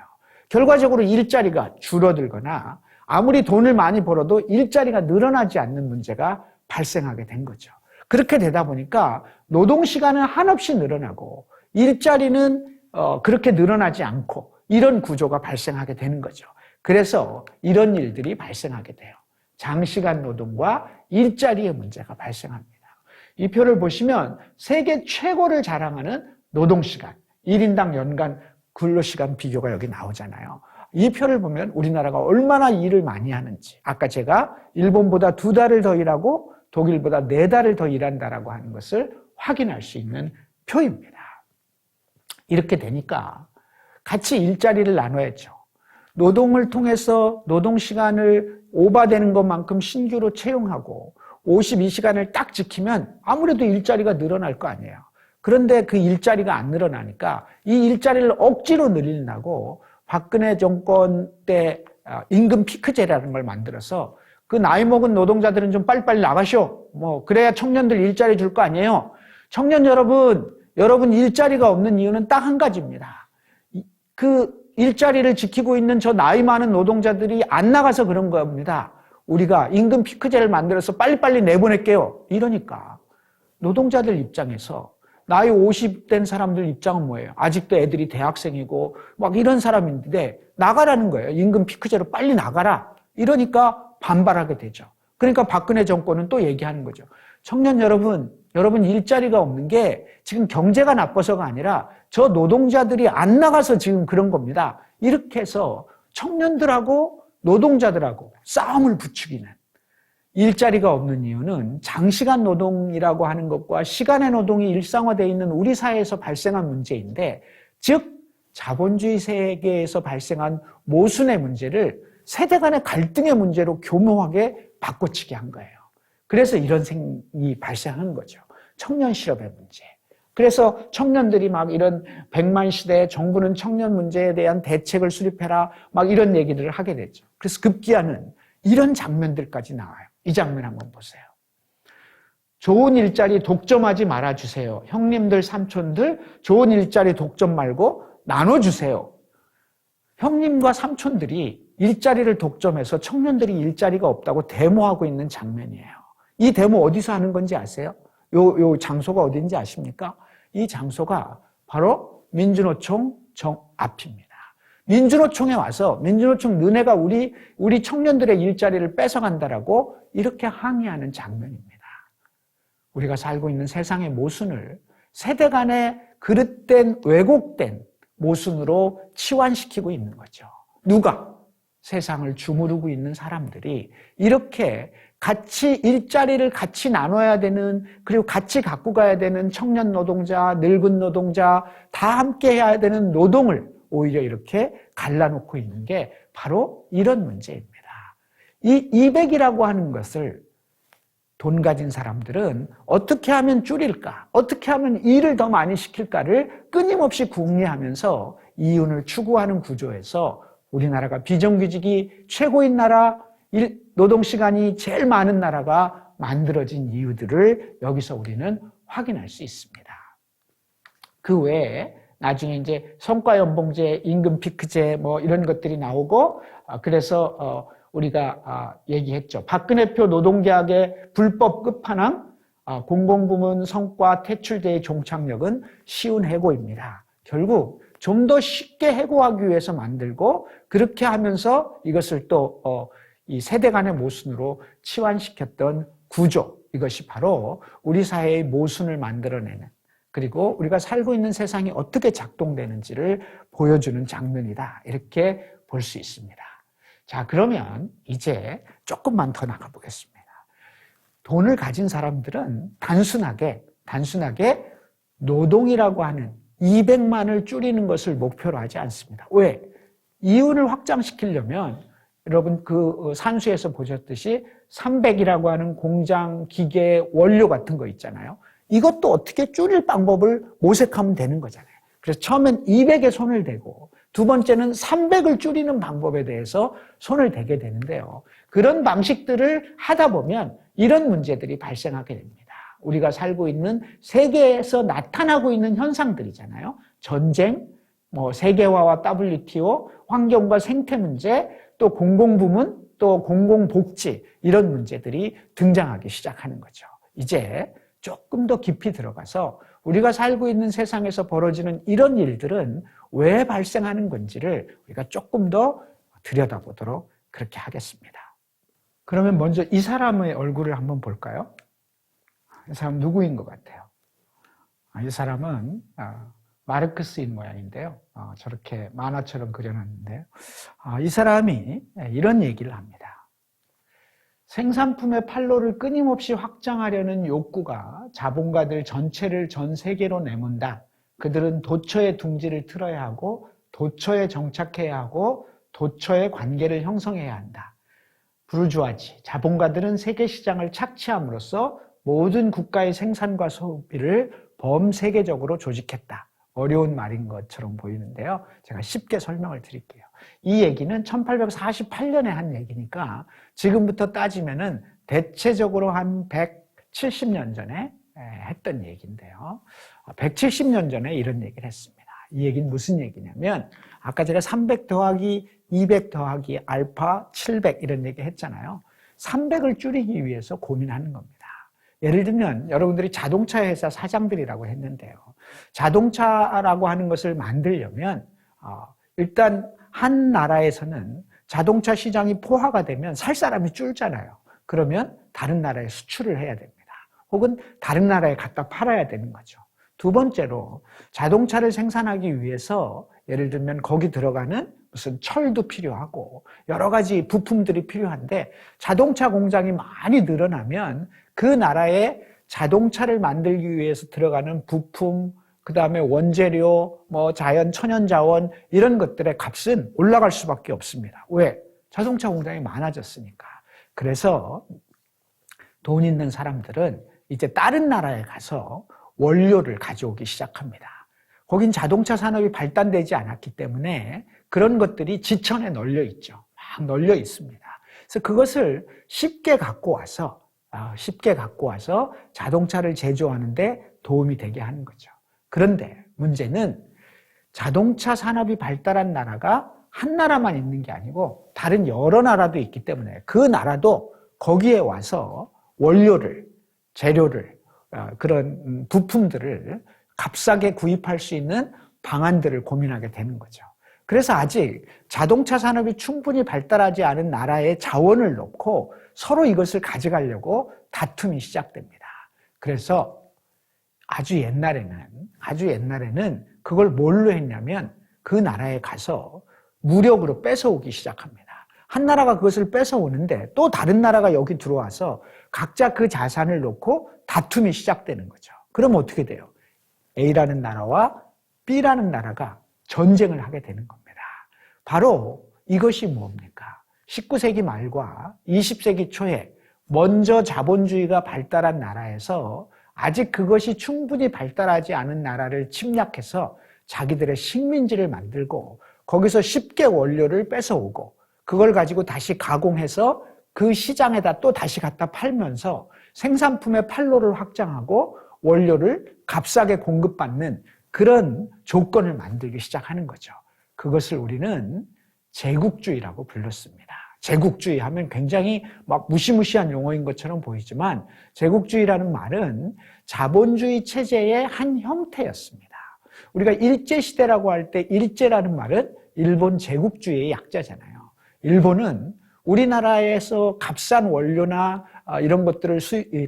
Speaker 1: 결과적으로 일자리가 줄어들거나 아무리 돈을 많이 벌어도 일자리가 늘어나지 않는 문제가 발생하게 된 거죠. 그렇게 되다 보니까 노동시간은 한없이 늘어나고 일자리는 그렇게 늘어나지 않고 이런 구조가 발생하게 되는 거죠. 그래서 이런 일들이 발생하게 돼요. 장시간 노동과 일자리의 문제가 발생합니다. 이 표를 보시면 세계 최고를 자랑하는 노동시간, 1인당 연간 근로시간 비교가 여기 나오잖아요. 이 표를 보면 우리나라가 얼마나 일을 많이 하는지, 아까 제가 일본보다 2달을 더 일하고 독일보다 4달을 더 일한다라고 하는 것을 확인할 수 있는 표입니다. 이렇게 되니까 같이 일자리를 나눠야죠. 노동을 통해서 노동시간을 오버되는 것만큼 신규로 채용하고 52시간을 딱 지키면 아무래도 일자리가 늘어날 거 아니에요. 그런데 그 일자리가 안 늘어나니까 이 일자리를 억지로 늘리려고 박근혜 정권 때 임금 피크제라는 걸 만들어서 그 나이 먹은 노동자들은 좀 빨리빨리 나가시오. 그래야 청년들 일자리 줄 거 아니에요. 청년 여러분 일자리가 없는 이유는 딱 한 가지입니다. 그 일자리를 지키고 있는 저 나이 많은 노동자들이 안 나가서 그런 겁니다. 우리가 임금 피크제를 만들어서 빨리빨리 내보낼게요. 이러니까 노동자들 입장에서 나이 50 된 사람들 입장은 뭐예요? 아직도 애들이 대학생이고 막 이런 사람인데 나가라는 거예요. 임금 피크제로 빨리 나가라. 이러니까 반발하게 되죠. 그러니까 박근혜 정권은 또 얘기하는 거죠. 청년 여러분 일자리가 없는 게 지금 경제가 나빠서가 아니라 저 노동자들이 안 나가서 지금 그런 겁니다. 이렇게 해서 청년들하고 노동자들하고 싸움을 부추기는, 일자리가 없는 이유는 장시간 노동이라고 하는 것과 시간의 노동이 일상화되어 있는 우리 사회에서 발생한 문제인데, 즉 자본주의 세계에서 발생한 모순의 문제를 세대 간의 갈등의 문제로 교묘하게 바꿔치기 한 거예요. 그래서 이런 생이 발생한 거죠. 청년 실업의 문제. 그래서 청년들이 막 이런 100만 시대에 정부는 청년 문제에 대한 대책을 수립해라 막 이런 얘기를 하게 됐죠. 그래서 급기야는 이런 장면들까지 나와요. 이 장면 한번 보세요. 좋은 일자리 독점하지 말아주세요. 형님들, 삼촌들 좋은 일자리 독점 말고 나눠주세요. 형님과 삼촌들이 일자리를 독점해서 청년들이 일자리가 없다고 데모하고 있는 장면이에요. 이 데모 어디서 하는 건지 아세요? 요 장소가 어딘지 아십니까? 이 장소가 바로 민주노총 앞입니다. 민주노총에 와서 민주노총 너네가 우리 청년들의 일자리를 뺏어간다라고 이렇게 항의하는 장면입니다. 우리가 살고 있는 세상의 모순을 세대 간의 그릇된 왜곡된 모순으로 치환시키고 있는 거죠. 누가? 세상을 주무르고 있는 사람들이 이렇게 같이 일자리를 같이 나눠야 되는, 그리고 같이 갖고 가야 되는 청년 노동자, 늙은 노동자 다 함께 해야 되는 노동을 오히려 이렇게 갈라놓고 있는 게 바로 이런 문제입니다. 이 200이라고 하는 것을 돈 가진 사람들은 어떻게 하면 줄일까? 어떻게 하면 일을 더 많이 시킬까를 끊임없이 궁리하면서 이윤을 추구하는 구조에서 우리나라가 비정규직이 최고인 나라, 노동시간이 제일 많은 나라가 만들어진 이유들을 여기서 우리는 확인할 수 있습니다. 그 외에 나중에 이제 성과연봉제, 임금피크제 뭐 이런 것들이 나오고, 그래서 우리가 얘기했죠. 박근혜표 노동계약의 불법 끝판왕, 공공부문 성과 퇴출제의 종착역은 쉬운 해고입니다. 결국 좀 더 쉽게 해고하기 위해서 만들고, 그렇게 하면서 이것을 또 이 세대 간의 모순으로 치환시켰던 구조, 이것이 바로 우리 사회의 모순을 만들어내는, 그리고 우리가 살고 있는 세상이 어떻게 작동되는지를 보여주는 장면이다, 이렇게 볼 수 있습니다. 자, 그러면 이제 조금만 더 나가보겠습니다. 돈을 가진 사람들은 단순하게 노동이라고 하는 200만을 줄이는 것을 목표로 하지 않습니다. 왜? 이윤을 확장시키려면 여러분 그 산수에서 보셨듯이 300이라고 하는 공장, 기계, 원료 같은 거 있잖아요. 이것도 어떻게 줄일 방법을 모색하면 되는 거잖아요. 그래서 처음엔 200에 손을 대고 두 번째는 300을 줄이는 방법에 대해서 손을 대게 되는데요. 그런 방식들을 하다 보면 이런 문제들이 발생하게 됩니다. 우리가 살고 있는 세계에서 나타나고 있는 현상들이잖아요. 전쟁, 세계화와 WTO, 환경과 생태 문제, 또 공공부문, 또 공공복지, 이런 문제들이 등장하기 시작하는 거죠. 이제 조금 더 깊이 들어가서 우리가 살고 있는 세상에서 벌어지는 이런 일들은 왜 발생하는 건지를 우리가 조금 더 들여다보도록 그렇게 하겠습니다. 그러면 먼저 이 사람의 얼굴을 한번 볼까요? 이 사람 누구인 것 같아요? 이 사람은 마르크스인 모양인데요. 저렇게 만화처럼 그려놨는데요. 이 사람이 이런 얘기를 합니다. 생산품의 판로를 끊임없이 확장하려는 욕구가 자본가들 전체를 전 세계로 내몬다. 그들은 도처에 둥지를 틀어야 하고 도처에 정착해야 하고 도처에 관계를 형성해야 한다. 부르주아지, 자본가들은 세계 시장을 착취함으로써 모든 국가의 생산과 소비를 범세계적으로 조직했다. 어려운 말인 것처럼 보이는데요. 제가 쉽게 설명을 드릴게요. 이 얘기는 1848년에 한 얘기니까 지금부터 따지면은 대체적으로 한 170년 전에 했던 얘기인데요. 170년 전에 이런 얘기를 했습니다. 이 얘기는 무슨 얘기냐면 아까 제가 300 더하기 200 더하기 알파 700 이런 얘기 했잖아요. 300을 줄이기 위해서 고민하는 겁니다. 예를 들면 여러분들이 자동차 회사 사장들이라고 했는데요. 자동차라고 하는 것을 만들려면 일단 한 나라에서는 자동차 시장이 포화가 되면 살 사람이 줄잖아요. 그러면 다른 나라에 수출을 해야 됩니다. 혹은 다른 나라에 갖다 팔아야 되는 거죠. 두 번째로 자동차를 생산하기 위해서 예를 들면 거기 들어가는 무슨 철도 필요하고 여러 가지 부품들이 필요한데 자동차 공장이 많이 늘어나면 그 나라에 자동차를 만들기 위해서 들어가는 부품, 그 다음에 원재료, 자연 천연자원 이런 것들의 값은 올라갈 수밖에 없습니다. 왜? 자동차 공장이 많아졌으니까. 그래서 돈 있는 사람들은 이제 다른 나라에 가서 원료를 가져오기 시작합니다. 거긴 자동차 산업이 발달되지 않았기 때문에 그런 것들이 지천에 널려 있죠. 막 널려 있습니다. 그래서 그것을 쉽게 갖고 와서 자동차를 제조하는데 도움이 되게 하는 거죠. 그런데 문제는 자동차 산업이 발달한 나라가 한 나라만 있는 게 아니고 다른 여러 나라도 있기 때문에 그 나라도 거기에 와서 원료를, 재료를, 그런 부품들을 값싸게 구입할 수 있는 방안들을 고민하게 되는 거죠. 그래서 아직 자동차 산업이 충분히 발달하지 않은 나라의 자원을 놓고 서로 이것을 가져가려고 다툼이 시작됩니다. 그래서 아주 옛날에는 그걸 뭘로 했냐면 그 나라에 가서 무력으로 뺏어오기 시작합니다. 한 나라가 그것을 뺏어오는데 또 다른 나라가 여기 들어와서 각자 그 자산을 놓고 다툼이 시작되는 거죠. 그럼 어떻게 돼요? A라는 나라와 B라는 나라가 전쟁을 하게 되는 겁니다. 바로 이것이 뭡니까? 19세기 말과 20세기 초에 먼저 자본주의가 발달한 나라에서 아직 그것이 충분히 발달하지 않은 나라를 침략해서 자기들의 식민지를 만들고 거기서 쉽게 원료를 뺏어오고 그걸 가지고 다시 가공해서 그 시장에다 또 다시 갖다 팔면서 생산품의 판로를 확장하고 원료를 값싸게 공급받는 그런 조건을 만들기 시작하는 거죠. 그것을 우리는 제국주의라고 불렀습니다. 제국주의 하면 굉장히 막 무시무시한 용어인 것처럼 보이지만 제국주의라는 말은 자본주의 체제의 한 형태였습니다. 우리가 일제시대라고 할 때 일제라는 말은 일본 제국주의의 약자잖아요. 일본은 우리나라에서 값싼 원료나 이런 것들을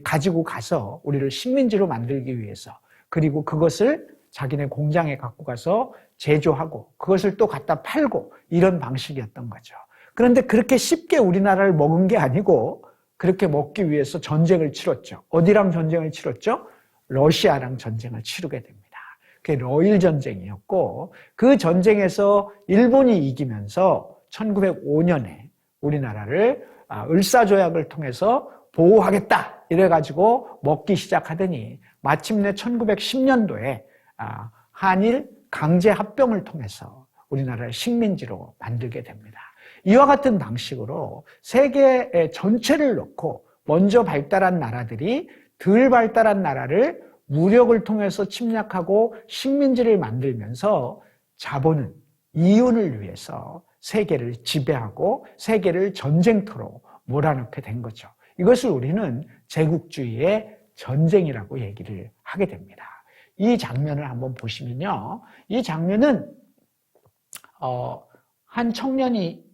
Speaker 1: 가지고 가서 우리를 식민지로 만들기 위해서, 그리고 그것을 자기네 공장에 갖고 가서 제조하고 그것을 또 갖다 팔고 이런 방식이었던 거죠. 그런데 그렇게 쉽게 우리나라를 먹은 게 아니고 그렇게 먹기 위해서 전쟁을 치렀죠. 어디랑 전쟁을 치렀죠? 러시아랑 전쟁을 치르게 됩니다. 그게 러일 전쟁이었고, 그 전쟁에서 일본이 이기면서 1905년에 우리나라를 을사조약을 통해서 보호하겠다 이래가지고 먹기 시작하더니 마침내 1910년도에 한일 강제 합병을 통해서 우리나라를 식민지로 만들게 됩니다. 이와 같은 방식으로 세계 전체를 놓고 먼저 발달한 나라들이 덜 발달한 나라를 무력을 통해서 침략하고 식민지를 만들면서 자본은 이윤을 위해서 세계를 지배하고 세계를 전쟁터로 몰아넣게 된 거죠. 이것을 우리는 제국주의의 전쟁이라고 얘기를 하게 됩니다. 이 장면을 한번 보시면요. 이 장면은 한 청년이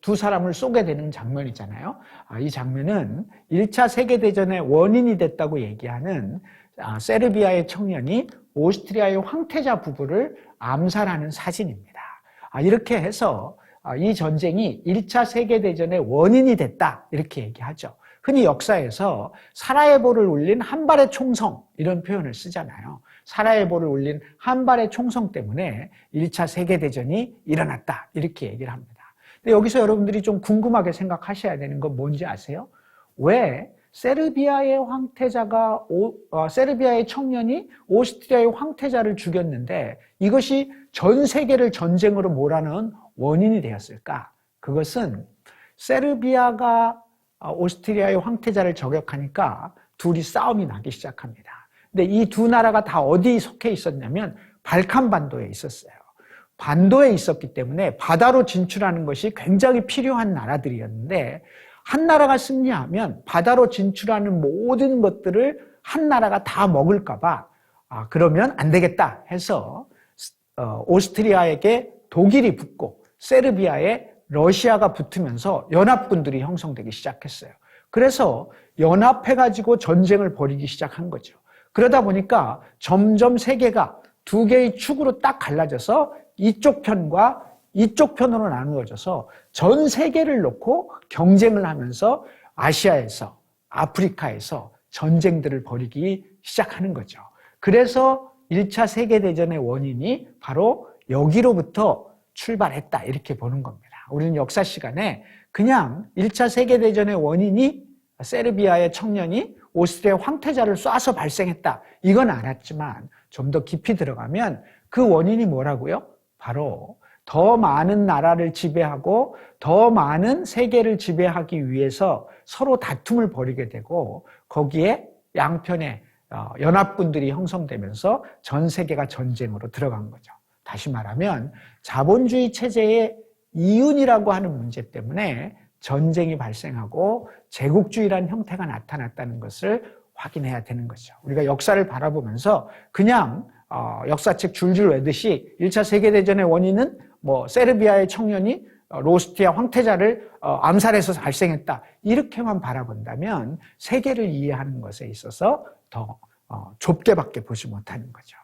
Speaker 1: 두 사람을 쏘게 되는 장면이잖아요. 이 장면은 1차 세계대전의 원인이 됐다고 얘기하는 세르비아의 청년이 오스트리아의 황태자 부부를 암살하는 사진입니다. 이렇게 해서 이 전쟁이 1차 세계대전의 원인이 됐다 이렇게 얘기하죠. 흔히 역사에서 사라예보를 울린 한 발의 총성 이런 표현을 쓰잖아요. 사라예보를 울린 한 발의 총성 때문에 1차 세계대전이 일어났다 이렇게 얘기를 합니다. 근데 여기서 여러분들이 좀 궁금하게 생각하셔야 되는 건 뭔지 아세요? 왜 세르비아의 세르비아의 청년이 오스트리아의 황태자를 죽였는데 이것이 전 세계를 전쟁으로 몰아넣은 원인이 되었을까? 그것은 세르비아가 오스트리아의 황태자를 저격하니까 둘이 싸움이 나기 시작합니다. 근데 이 두 나라가 다 어디에 속해 있었냐면 발칸 반도에 있었어요. 반도에 있었기 때문에 바다로 진출하는 것이 굉장히 필요한 나라들이었는데 한 나라가 승리하면 바다로 진출하는 모든 것들을 한 나라가 다 먹을까 봐 그러면 안 되겠다 해서 오스트리아에게 독일이 붙고 세르비아에 러시아가 붙으면서 연합군들이 형성되기 시작했어요. 그래서 연합해가지고 전쟁을 벌이기 시작한 거죠. 그러다 보니까 점점 세계가 두 개의 축으로 딱 갈라져서 이쪽 편과 이쪽 편으로 나누어져서 전 세계를 놓고 경쟁을 하면서 아시아에서 아프리카에서 전쟁들을 벌이기 시작하는 거죠. 그래서 1차 세계대전의 원인이 바로 여기로부터 출발했다 이렇게 보는 겁니다. 우리는 역사 시간에 그냥 1차 세계대전의 원인이 세르비아의 청년이 오스트리아 황태자를 쏴서 발생했다 이건 알았지만 좀 더 깊이 들어가면 그 원인이 뭐라고요? 바로 더 많은 나라를 지배하고 더 많은 세계를 지배하기 위해서 서로 다툼을 벌이게 되고 거기에 양편의 연합군들이 형성되면서 전 세계가 전쟁으로 들어간 거죠. 다시 말하면 자본주의 체제의 이윤이라고 하는 문제 때문에 전쟁이 발생하고 제국주의라는 형태가 나타났다는 것을 확인해야 되는 거죠. 우리가 역사를 바라보면서 그냥 역사책 줄줄 외듯이 1차 세계대전의 원인은 세르비아의 청년이 오스트리아 황태자를 암살해서 발생했다. 이렇게만 바라본다면 세계를 이해하는 것에 있어서 더 좁게밖에 보지 못하는 거죠.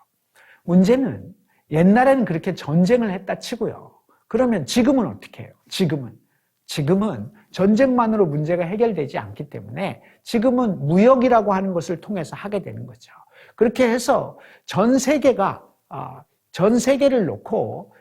Speaker 1: 문제는 옛날에는 그렇게 전쟁을 했다 치고요. 그러면 지금은 어떻게 해요? 지금은 전쟁만으로 문제가 해결되지 않기 때문에 지금은 무역이라고 하는 것을 통해서 하게 되는 거죠. 그렇게 해서 전 세계를 놓고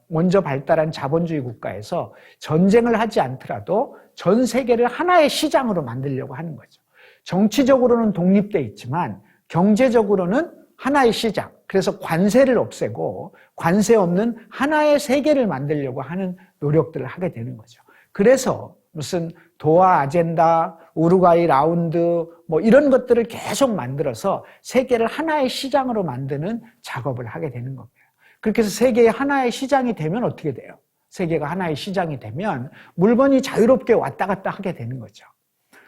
Speaker 1: 먼저 발달한 자본주의 국가에서 전쟁을 하지 않더라도 전 세계를 하나의 시장으로 만들려고 하는 거죠. 정치적으로는 독립돼 있지만 경제적으로는 하나의 시장. 그래서 관세를 없애고 관세 없는 하나의 세계를 만들려고 하는 노력들을 하게 되는 거죠. 그래서 무슨 도하 아젠다, 우루과이 라운드 이런 것들을 계속 만들어서 세계를 하나의 시장으로 만드는 작업을 하게 되는 겁니다. 그렇게 해서 세계의 하나의 시장이 되면 어떻게 돼요? 세계가 하나의 시장이 되면 물건이 자유롭게 왔다 갔다 하게 되는 거죠.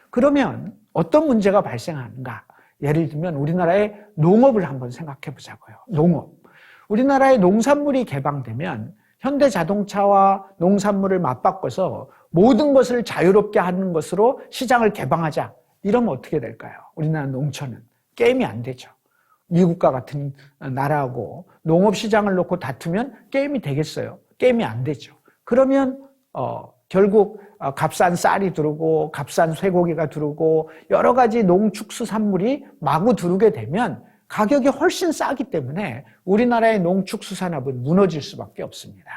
Speaker 1: 그러면 어떤 문제가 발생하는가? 예를 들면 우리나라의 농업을 한번 생각해 보자고요. 농업. 우리나라의 농산물이 개방되면 현대자동차와 농산물을 맞바꿔서 모든 것을 자유롭게 하는 것으로 시장을 개방하자. 이러면 어떻게 될까요? 우리나라 농촌은 게임이 안 되죠. 미국과 같은 나라하고 농업시장을 놓고 다투면 게임이 되겠어요? 게임이 안 되죠. 그러면 결국 값싼 쌀이 들어오고 값싼 쇠고기가 들어오고 여러 가지 농축수산물이 마구 들어오게 되면 가격이 훨씬 싸기 때문에 우리나라의 농축수산업은 무너질 수밖에 없습니다.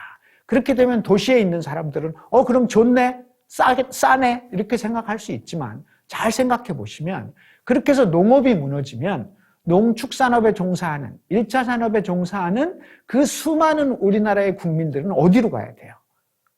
Speaker 1: 그렇게 되면 도시에 있는 사람들은 그럼 좋네, 싸네 이렇게 생각할 수 있지만 잘 생각해 보시면 그렇게 해서 농업이 무너지면 농축산업에 종사하는 1차 산업에 종사하는 그 수많은 우리나라의 국민들은 어디로 가야 돼요?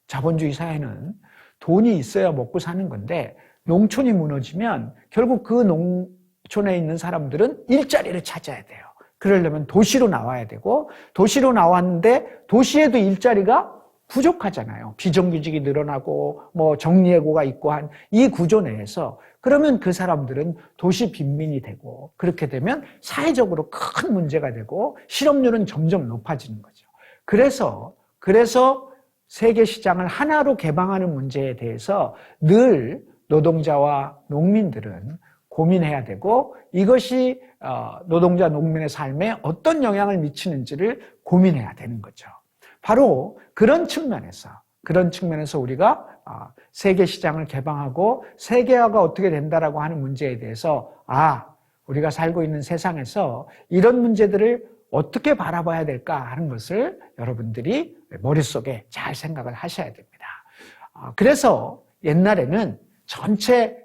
Speaker 1: 자본주의 사회는 돈이 있어야 먹고 사는 건데 농촌이 무너지면 결국 그 농촌에 있는 사람들은 일자리를 찾아야 돼요. 그러려면 도시로 나와야 되고 도시로 나왔는데 도시에도 일자리가 부족하잖아요. 비정규직이 늘어나고 정리해고가 있고 한 이 구조 내에서 그러면 그 사람들은 도시 빈민이 되고 그렇게 되면 사회적으로 큰 문제가 되고 실업률은 점점 높아지는 거죠. 그래서 세계 시장을 하나로 개방하는 문제에 대해서 늘 노동자와 농민들은 고민해야 되고 이것이 노동자 농민의 삶에 어떤 영향을 미치는지를 고민해야 되는 거죠. 바로 그런 측면에서 우리가 세계 시장을 개방하고 세계화가 어떻게 된다라고 하는 문제에 대해서 우리가 살고 있는 세상에서 이런 문제들을 어떻게 바라봐야 될까 하는 것을 여러분들이 머릿속에 잘 생각을 하셔야 됩니다. 그래서 옛날에는 전체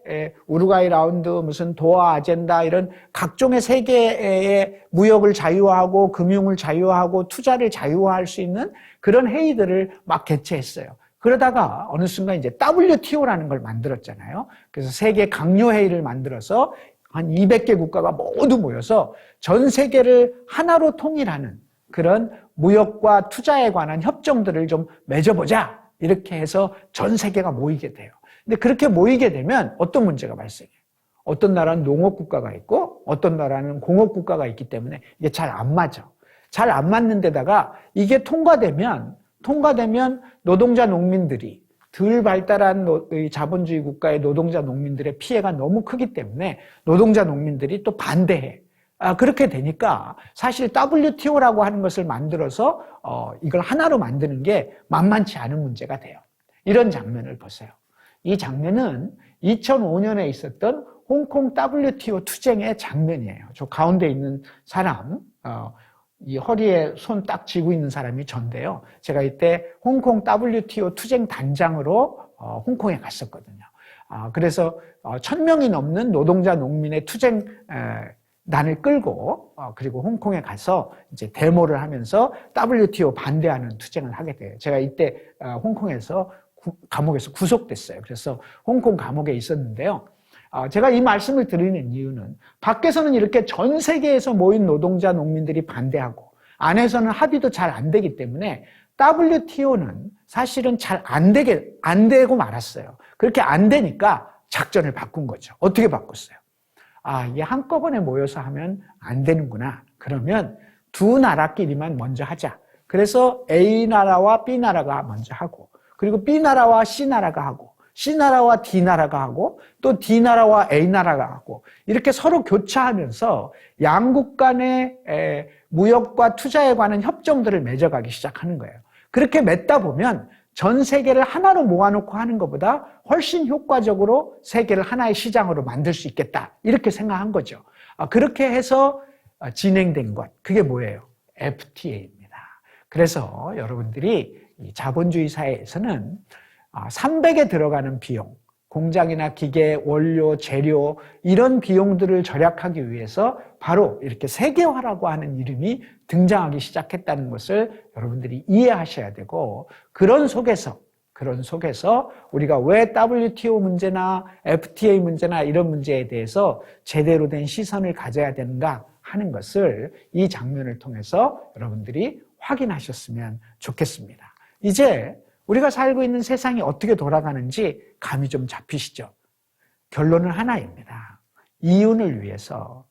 Speaker 1: 우루과이 라운드, 무슨 도하 아젠다 이런 각종의 세계의 무역을 자유화하고 금융을 자유화하고 투자를 자유화할 수 있는 그런 회의들을 막 개최했어요. 그러다가 어느 순간 이제 WTO라는 걸 만들었잖아요. 그래서 세계 강요회의를 만들어서 한 200개 국가가 모두 모여서 전 세계를 하나로 통일하는 그런 무역과 투자에 관한 협정들을 좀 맺어보자. 이렇게 해서 전 세계가 모이게 돼요. 근데 그렇게 모이게 되면 어떤 문제가 발생해요? 어떤 나라는 농업국가가 있고 어떤 나라는 공업국가가 있기 때문에 이게 잘 안 맞아. 잘 안 맞는 데다가 이게 통과되면 노동자 농민들이 덜 발달한 자본주의 국가의 노동자 농민들의 피해가 너무 크기 때문에 노동자 농민들이 또 반대해. 그렇게 되니까 사실 WTO라고 하는 것을 만들어서 이걸 하나로 만드는 게 만만치 않은 문제가 돼요. 이런 장면을 보세요. 이 장면은 2005년에 있었던 홍콩 WTO 투쟁의 장면이에요. 저 가운데 있는 사람, 이 허리에 손 딱 쥐고 있는 사람이 전데요. 제가 이때 홍콩 WTO 투쟁 단장으로 홍콩에 갔었거든요. 그래서 1000명이 넘는 노동자 농민의 투쟁 난을 끌고 그리고 홍콩에 가서 이제 데모를 하면서 WTO 반대하는 투쟁을 하게 돼요. 제가 이때 홍콩에서 감옥에서 구속됐어요. 그래서 홍콩 감옥에 있었는데요. 제가 이 말씀을 드리는 이유는 밖에서는 이렇게 전 세계에서 모인 노동자 농민들이 반대하고 안에서는 합의도 잘 안 되기 때문에 WTO는 사실은 잘 안 되고 말았어요. 그렇게 안 되니까 작전을 바꾼 거죠. 어떻게 바꿨어요? 이게 한꺼번에 모여서 하면 안 되는구나. 그러면 두 나라끼리만 먼저 하자. 그래서 A나라와 B나라가 먼저 하고 그리고 B나라와 C나라가 하고 C나라와 D나라가 하고 또 D나라와 A나라가 하고 이렇게 서로 교차하면서 양국 간의 무역과 투자에 관한 협정들을 맺어가기 시작하는 거예요. 그렇게 맺다 보면 전 세계를 하나로 모아놓고 하는 것보다 훨씬 효과적으로 세계를 하나의 시장으로 만들 수 있겠다. 이렇게 생각한 거죠. 그렇게 해서 진행된 것, 그게 뭐예요? FTA입니다. 그래서 여러분들이 이 자본주의 사회에서는 300에 들어가는 비용, 공장이나 기계, 원료, 재료 이런 비용들을 절약하기 위해서 바로 이렇게 세계화라고 하는 이름이 등장하기 시작했다는 것을 여러분들이 이해하셔야 되고 그런 속에서 우리가 왜 WTO 문제나 FTA 문제나 이런 문제에 대해서 제대로 된 시선을 가져야 되는가 하는 것을 이 장면을 통해서 여러분들이 확인하셨으면 좋겠습니다. 이제 우리가 살고 있는 세상이 어떻게 돌아가는지 감이 좀 잡히시죠? 결론은 하나입니다. 이윤을 위해서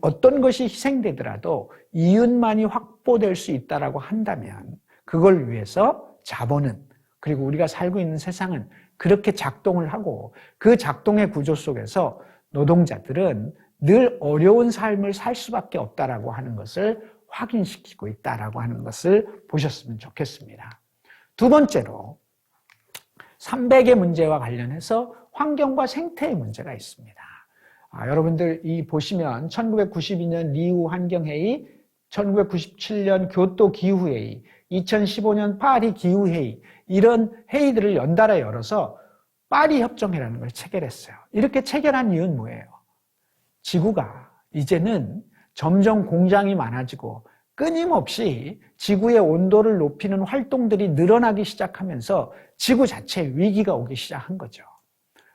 Speaker 1: 어떤 것이 희생되더라도 이윤만이 확보될 수 있다라고 한다면 그걸 위해서 자본은, 그리고 우리가 살고 있는 세상은 그렇게 작동을 하고, 그 작동의 구조 속에서 노동자들은 늘 어려운 삶을 살 수밖에 없다라고 하는 것을 확인시키고 있다라고 하는 것을 보셨으면 좋겠습니다. 두 번째로 300의 문제와 관련해서 환경과 생태의 문제가 있습니다. 여러분들 보시면 1992년 리우 환경회의, 1997년 교토 기후회의, 2015년 파리 기후회의, 이런 회의들을 연달아 열어서 파리 협정이라는 걸 체결했어요. 이렇게 체결한 이유는 뭐예요? 지구가 이제는 점점 공장이 많아지고 끊임없이 지구의 온도를 높이는 활동들이 늘어나기 시작하면서 지구 자체에 위기가 오기 시작한 거죠.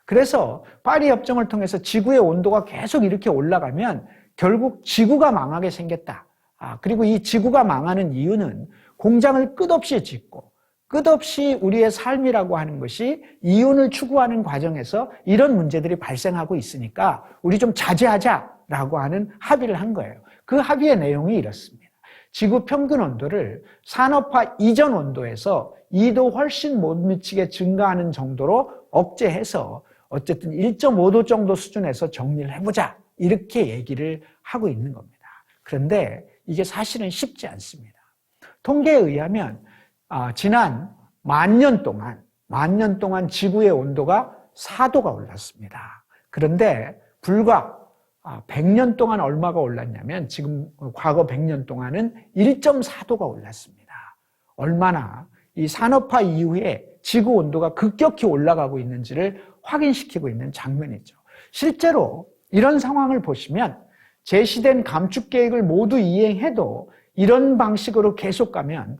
Speaker 1: 그래서 파리 협정을 통해서 지구의 온도가 계속 이렇게 올라가면 결국 지구가 망하게 생겼다. 그리고 이 지구가 망하는 이유는 공장을 끝없이 짓고 끝없이 우리의 삶이라고 하는 것이 이윤을 추구하는 과정에서 이런 문제들이 발생하고 있으니까 우리 좀 자제하자라고 하는 합의를 한 거예요. 그 합의의 내용이 이렇습니다. 지구 평균 온도를 산업화 이전 온도에서 2도 훨씬 못 미치게 증가하는 정도로 억제해서 어쨌든 1.5도 정도 수준에서 정리를 해보자, 이렇게 얘기를 하고 있는 겁니다. 그런데 이게 사실은 쉽지 않습니다. 통계에 의하면 지난 10,000년 동안 지구의 온도가 4도가 올랐습니다. 그런데 불과 100년 동안 얼마가 올랐냐면 지금 과거 100년 동안은 1.4도가 올랐습니다. 얼마나 이 산업화 이후에 지구 온도가 급격히 올라가고 있는지를 확인시키고 있는 장면이죠. 실제로 이런 상황을 보시면 제시된 감축 계획을 모두 이행해도 이런 방식으로 계속 가면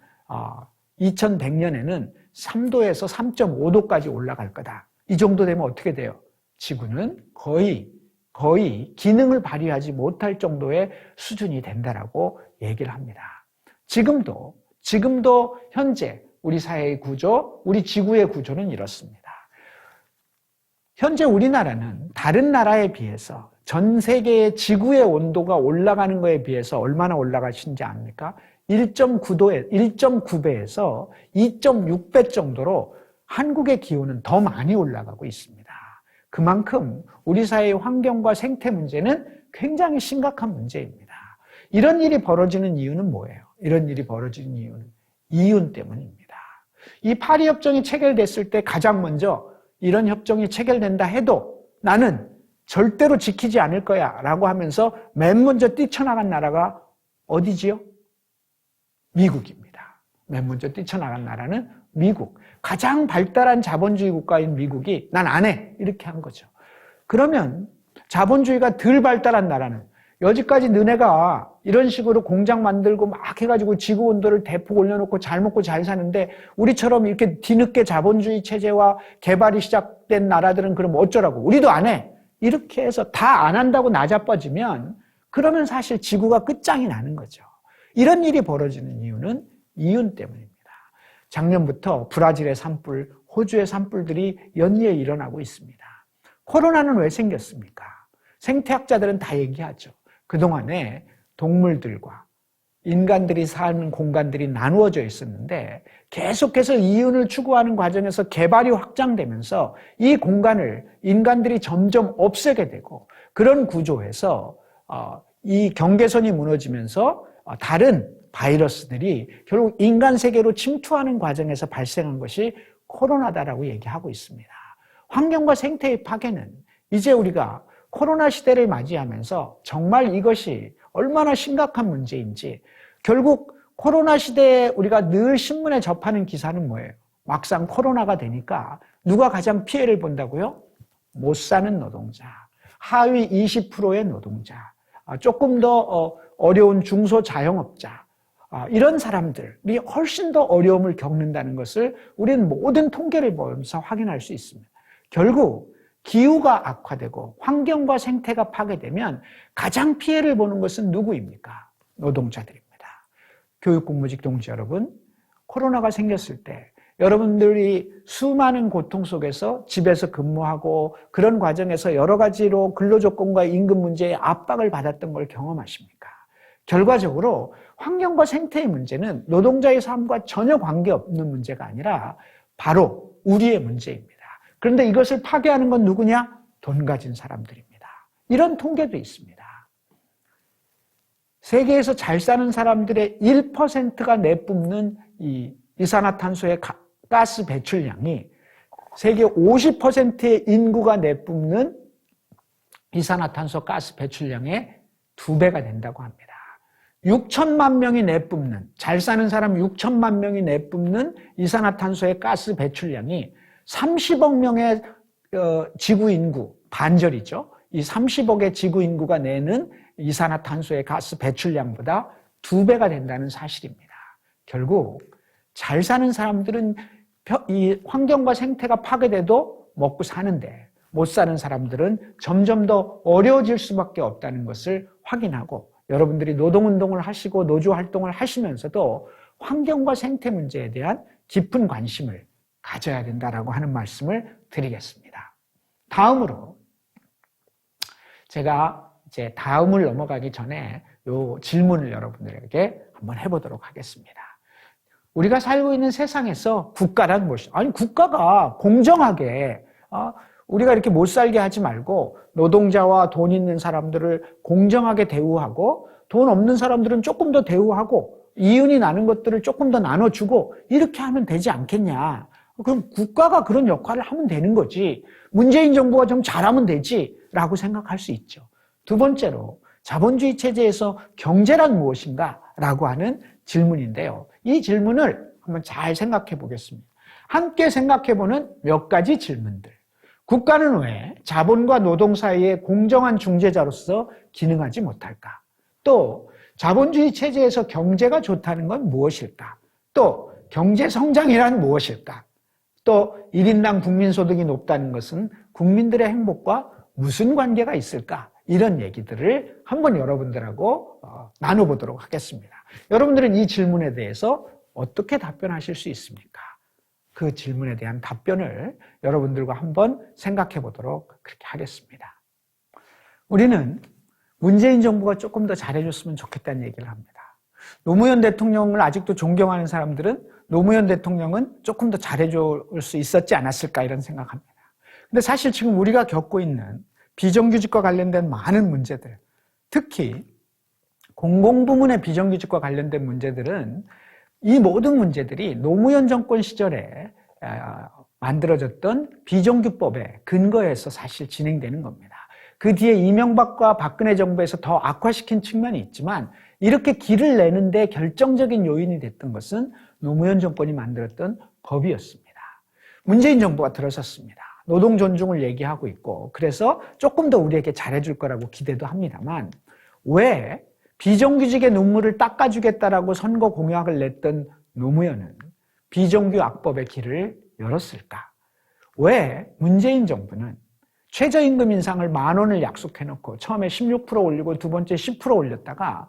Speaker 1: 2100년에는 3도에서 3.5도까지 올라갈 거다. 이 정도 되면 어떻게 돼요? 지구는 거의 기능을 발휘하지 못할 정도의 수준이 된다라고 얘기를 합니다. 지금도 현재 우리 사회의 구조, 우리 지구의 구조는 이렇습니다. 현재 우리나라는 다른 나라에 비해서 전 세계의 지구의 온도가 올라가는 것에 비해서 얼마나 올라가신지 압니까? 1.9배에서 2.6배 정도로 한국의 기온은 더 많이 올라가고 있습니다. 그만큼 우리 사회의 환경과 생태 문제는 굉장히 심각한 문제입니다. 이런 일이 벌어지는 이유는 뭐예요? 이런 일이 벌어지는 이유는 이윤 때문입니다. 이 파리 협정이 체결됐을 때 가장 먼저 이런 협정이 체결된다 해도 나는 절대로 지키지 않을 거야 라고 하면서 맨 먼저 뛰쳐나간 나라가 어디지요? 미국입니다. 맨 먼저 뛰쳐나간 나라는 미국. 가장 발달한 자본주의 국가인 미국이 난 안 해, 이렇게 한 거죠. 그러면 자본주의가 덜 발달한 나라는 여지까지 너네가 이런 식으로 공장 만들고 막 해가지고 지구 온도를 대폭 올려놓고 잘 먹고 잘 사는데 우리처럼 이렇게 뒤늦게 자본주의 체제와 개발이 시작된 나라들은 그럼 어쩌라고? 우리도 안 해. 이렇게 해서 다 안 한다고 나자빠지면 그러면 사실 지구가 끝장이 나는 거죠. 이런 일이 벌어지는 이유는 이윤 때문입니다. 작년부터 브라질의 산불, 호주의 산불들이 연이어 일어나고 있습니다. 코로나는 왜 생겼습니까? 생태학자들은 다 얘기하죠. 그동안에 동물들과 인간들이 사는 공간들이 나누어져 있었는데 계속해서 이윤을 추구하는 과정에서 개발이 확장되면서 이 공간을 인간들이 점점 없애게 되고 그런 구조에서 이 경계선이 무너지면서 다른 바이러스들이 결국 인간 세계로 침투하는 과정에서 발생한 것이 코로나다라고 얘기하고 있습니다. 환경과 생태의 파괴는 이제 우리가 코로나 시대를 맞이하면서 정말 이것이 얼마나 심각한 문제인지 결국 코로나 시대에 우리가 늘 신문에 접하는 기사는 뭐예요? 막상 코로나가 되니까 누가 가장 피해를 본다고요? 못 사는 노동자, 하위 20%의 노동자, 조금 더 어려운 중소자영업자, 이런 사람들이 훨씬 더 어려움을 겪는다는 것을 우리는 모든 통계를 보면서 확인할 수 있습니다. 결국 기후가 악화되고 환경과 생태가 파괴되면 가장 피해를 보는 것은 누구입니까? 노동자들입니다. 교육근무직 동지 여러분, 코로나가 생겼을 때 여러분들이 수많은 고통 속에서 집에서 근무하고 그런 과정에서 여러 가지로 근로조건과 임금 문제에 압박을 받았던 걸 경험하십니까? 결과적으로 환경과 생태의 문제는 노동자의 삶과 전혀 관계없는 문제가 아니라 바로 우리의 문제입니다. 그런데 이것을 파괴하는 건 누구냐? 돈 가진 사람들입니다. 이런 통계도 있습니다. 세계에서 잘 사는 사람들의 1%가 내뿜는 이 이산화탄소의 가스 배출량이 세계 50%의 인구가 내뿜는 이산화탄소 가스 배출량의 2배가 된다고 합니다. 6천만 명이 내뿜는, 잘 사는 사람 6천만 명이 내뿜는 이산화탄소의 가스 배출량이 30억 명의 지구 인구, 반절이죠. 이 30억의 지구 인구가 내는 이산화탄소의 가스 배출량보다 2배가 된다는 사실입니다. 결국 잘 사는 사람들은 이 환경과 생태가 파괴돼도 먹고 사는데 못 사는 사람들은 점점 더 어려워질 수밖에 없다는 것을 확인하고 여러분들이 노동운동을 하시고 노조활동을 하시면서도 환경과 생태 문제에 대한 깊은 관심을 가져야 된다라고 하는 말씀을 드리겠습니다. 다음으로 제가 이제 다음을 넘어가기 전에 요 질문을 여러분들에게 한번 해보도록 하겠습니다. 우리가 살고 있는 세상에서 국가란 무엇이죠? 아니 국가가 공정하게 우리가 이렇게 못 살게 하지 말고 노동자와 돈 있는 사람들을 공정하게 대우하고 돈 없는 사람들은 조금 더 대우하고 이윤이 나는 것들을 조금 더 나눠주고 이렇게 하면 되지 않겠냐. 그럼 국가가 그런 역할을 하면 되는 거지. 문재인 정부가 좀 잘하면 되지라고 생각할 수 있죠. 두 번째로 자본주의 체제에서 경제란 무엇인가? 라고 하는 질문인데요. 이 질문을 한번 잘 생각해 보겠습니다. 함께 생각해 보는 몇 가지 질문들. 국가는 왜 자본과 노동 사이의 공정한 중재자로서 기능하지 못할까? 또 자본주의 체제에서 경제가 좋다는 건 무엇일까? 또 경제 성장이란 무엇일까? 또 1인당 국민소득이 높다는 것은 국민들의 행복과 무슨 관계가 있을까? 이런 얘기들을 한번 여러분들하고 나눠보도록 하겠습니다. 여러분들은 이 질문에 대해서 어떻게 답변하실 수 있습니까? 그 질문에 대한 답변을 여러분들과 한번 생각해 보도록 그렇게 하겠습니다. 우리는 문재인 정부가 조금 더 잘해줬으면 좋겠다는 얘기를 합니다. 노무현 대통령을 아직도 존경하는 사람들은 노무현 대통령은 조금 더 잘해줄 수 있었지 않았을까 이런 생각합니다. 근데 사실 지금 우리가 겪고 있는 비정규직과 관련된 많은 문제들, 특히 공공부문의 비정규직과 관련된 문제들은 이 모든 문제들이 노무현 정권 시절에 만들어졌던 비정규법에 근거해서 사실 진행되는 겁니다. 그 뒤에 이명박과 박근혜 정부에서 더 악화시킨 측면이 있지만 이렇게 길을 내는데 결정적인 요인이 됐던 것은 노무현 정권이 만들었던 법이었습니다. 문재인 정부가 들어섰습니다. 노동 존중을 얘기하고 있고 그래서 조금 더 우리에게 잘해줄 거라고 기대도 합니다만 왜 비정규직의 눈물을 닦아주겠다라고 선거 공약을 냈던 노무현은 비정규 악법의 길을 열었을까? 왜 문재인 정부는 최저임금 인상을 10,000원을 약속해놓고 처음에 16% 올리고 두 번째 10% 올렸다가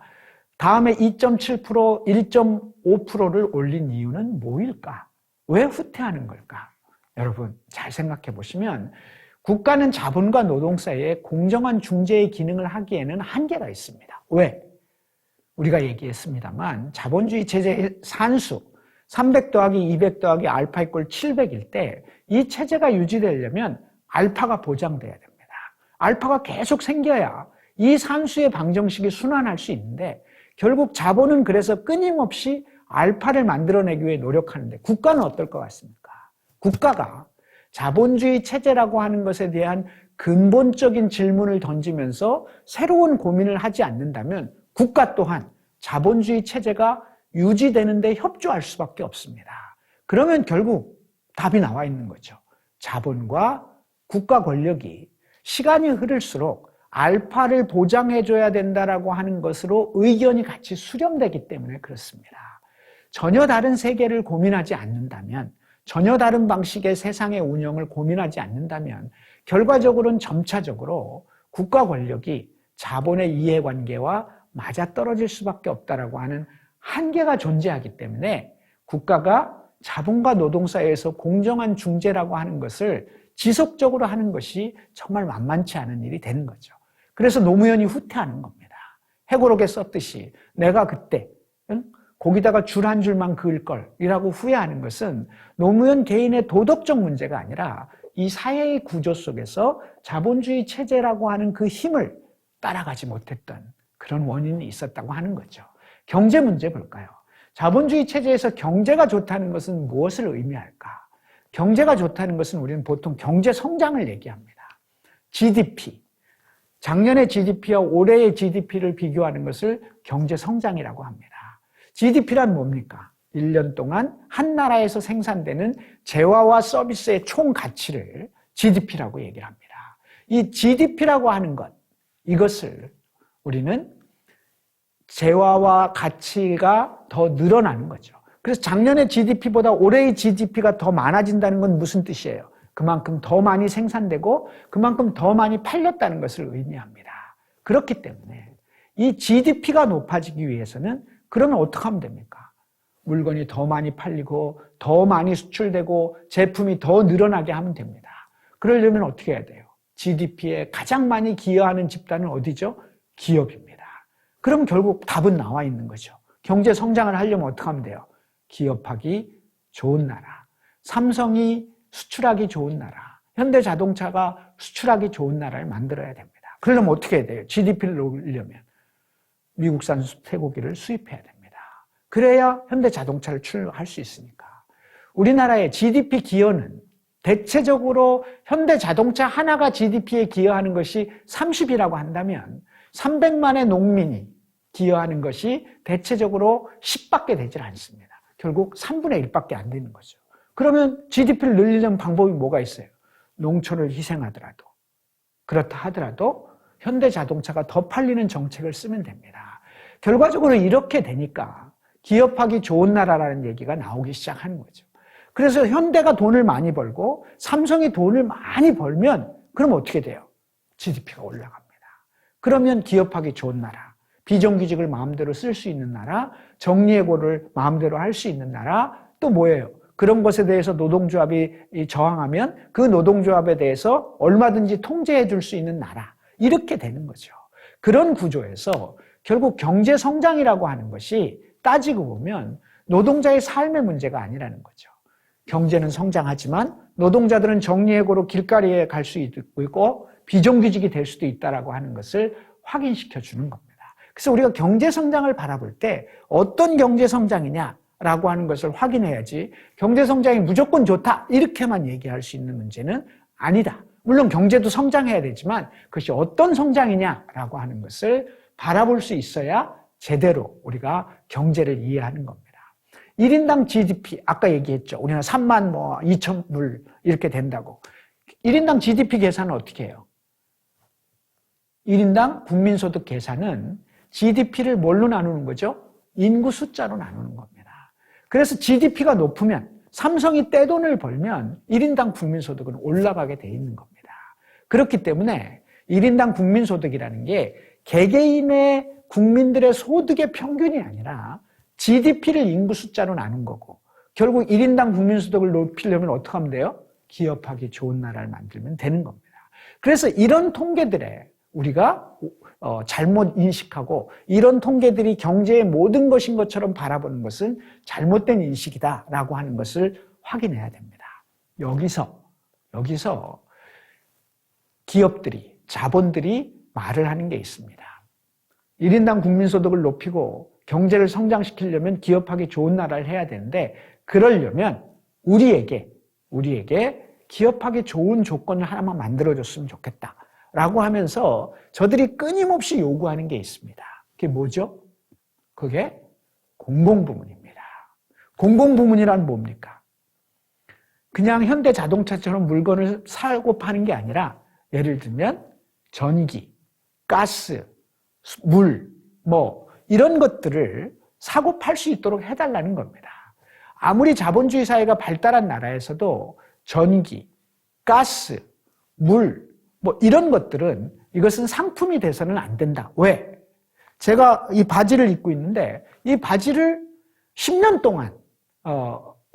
Speaker 1: 다음에 2.7%, 1.5%를 올린 이유는 뭐일까? 왜 후퇴하는 걸까? 여러분 잘 생각해 보시면 국가는 자본과 노동 사이에 공정한 중재의 기능을 하기에는 한계가 있습니다. 왜? 우리가 얘기했습니다만 자본주의 체제의 산수 300 더하기 200 더하기 알파 이꼴 700일 때 이 체제가 유지되려면 알파가 보장돼야 됩니다. 알파가 계속 생겨야 이 산수의 방정식이 순환할 수 있는데 결국 자본은 그래서 끊임없이 알파를 만들어내기 위해 노력하는데 국가는 어떨 것 같습니까? 국가가 자본주의 체제라고 하는 것에 대한 근본적인 질문을 던지면서 새로운 고민을 하지 않는다면 국가 또한 자본주의 체제가 유지되는데 협조할 수밖에 없습니다. 그러면 결국 답이 나와 있는 거죠. 자본과 국가 권력이 시간이 흐를수록 알파를 보장해줘야 된다라고 하는 것으로 의견이 같이 수렴되기 때문에 그렇습니다. 전혀 다른 세계를 고민하지 않는다면 전혀 다른 방식의 세상의 운영을 고민하지 않는다면 결과적으로는 점차적으로 국가 권력이 자본의 이해관계와 맞아떨어질 수밖에 없다라고 하는 한계가 존재하기 때문에 국가가 자본과 노동 사이에서 공정한 중재라고 하는 것을 지속적으로 하는 것이 정말 만만치 않은 일이 되는 거죠. 그래서 노무현이 후퇴하는 겁니다. 해고록에 썼듯이 내가 그때 거기다가 줄 한 줄만 그을 걸이라고 후회하는 것은 노무현 개인의 도덕적 문제가 아니라 이 사회의 구조 속에서 자본주의 체제라고 하는 그 힘을 따라가지 못했던 그런 원인이 있었다고 하는 거죠. 경제 문제 볼까요? 자본주의 체제에서 경제가 좋다는 것은 무엇을 의미할까? 경제가 좋다는 것은 우리는 보통 경제 성장을 얘기합니다. GDP, 작년의 GDP와 올해의 GDP를 비교하는 것을 경제 성장이라고 합니다. GDP란 뭡니까? 1년 동안 한 나라에서 생산되는 재화와 서비스의 총 가치를 GDP라고 얘기를 합니다. 이 GDP라고 하는 것, 이것을 우리는 재화와 가치가 더 늘어나는 거죠. 그래서 작년의 GDP보다 올해의 GDP가 더 많아진다는 건 무슨 뜻이에요? 그만큼 더 많이 생산되고 그만큼 더 많이 팔렸다는 것을 의미합니다. 그렇기 때문에 이 GDP가 높아지기 위해서는 그러면 어떻게 하면 됩니까? 물건이 더 많이 팔리고 더 많이 수출되고 제품이 더 늘어나게 하면 됩니다. 그러려면 어떻게 해야 돼요? GDP에 가장 많이 기여하는 집단은 어디죠? 기업입니다. 그럼 결국 답은 나와 있는 거죠. 경제 성장을 하려면 어떻게 하면 돼요? 기업하기 좋은 나라, 삼성이 수출하기 좋은 나라, 현대자동차가 수출하기 좋은 나라를 만들어야 됩니다. 그러려면 어떻게 해야 돼요? GDP를 올리려면 미국산 쇠고기를 수입해야 됩니다. 그래야 현대자동차를 출할 수 있으니까. 우리나라의 GDP 기여는 대체적으로 현대자동차 하나가 GDP에 기여하는 것이 30이라고 한다면 300만의 농민이 기여하는 것이 대체적으로 10밖에 되질 않습니다. 결국 3분의 1밖에 안 되는 거죠. 그러면 GDP를 늘리려는 방법이 뭐가 있어요? 농촌을 희생하더라도, 그렇다 하더라도 현대자동차가 더 팔리는 정책을 쓰면 됩니다. 결과적으로 이렇게 되니까 기업하기 좋은 나라라는 얘기가 나오기 시작하는 거죠. 그래서 현대가 돈을 많이 벌고 삼성이 돈을 많이 벌면 그럼 어떻게 돼요? GDP가 올라갑니다. 그러면 기업하기 좋은 나라, 비정규직을 마음대로 쓸 수 있는 나라, 정리해고를 마음대로 할 수 있는 나라, 또 뭐예요? 그런 것에 대해서 노동조합이 저항하면 그 노동조합에 대해서 얼마든지 통제해 줄 수 있는 나라, 이렇게 되는 거죠. 그런 구조에서 결국 경제 성장이라고 하는 것이 따지고 보면 노동자의 삶의 문제가 아니라는 거죠. 경제는 성장하지만 노동자들은 정리해고로 길거리에 갈 수 있고 비정규직이 될 수도 있다라고 하는 것을 확인시켜 주는 겁니다. 그래서 우리가 경제 성장을 바라볼 때 어떤 경제 성장이냐라고 하는 것을 확인해야지 경제 성장이 무조건 좋다 이렇게만 얘기할 수 있는 문제는 아니다. 물론 경제도 성장해야 되지만 그것이 어떤 성장이냐라고 하는 것을 바라볼 수 있어야 제대로 우리가 경제를 이해하는 겁니다. 1인당 GDP, 아까 얘기했죠. 우리나라 3만 2천 불 이렇게 된다고. 1인당 GDP 계산은 어떻게 해요? 1인당 국민소득 계산은 GDP를 뭘로 나누는 거죠? 인구 숫자로 나누는 겁니다. 그래서 GDP가 높으면 삼성이 떼돈을 벌면 1인당 국민소득은 올라가게 돼 있는 겁니다. 그렇기 때문에 1인당 국민소득이라는 게 개개인의 국민들의 소득의 평균이 아니라 GDP를 인구 숫자로 나눈 거고 결국 1인당 국민소득을 높이려면 어떻게 하면 돼요? 기업하기 좋은 나라를 만들면 되는 겁니다. 그래서 이런 통계들에 우리가 잘못 인식하고 이런 통계들이 경제의 모든 것인 것처럼 바라보는 것은 잘못된 인식이다라고 하는 것을 확인해야 됩니다. 여기서 기업들이, 자본들이 말을 하는 게 있습니다. 1인당 국민소득을 높이고 경제를 성장시키려면 기업하기 좋은 나라를 해야 되는데 그러려면 우리에게 기업하기 좋은 조건을 하나만 만들어줬으면 좋겠다라고 하면서 저들이 끊임없이 요구하는 게 있습니다. 그게 뭐죠? 그게 공공부문입니다. 공공부문이란 뭡니까? 그냥 현대자동차처럼 물건을 사고 파는 게 아니라 예를 들면 전기, 가스, 물, 이런 것들을 사고 팔 수 있도록 해달라는 겁니다. 아무리 자본주의 사회가 발달한 나라에서도 전기, 가스, 물, 이런 것들은 이것은 상품이 돼서는 안 된다. 왜? 제가 이 바지를 입고 있는데 이 바지를 10년 동안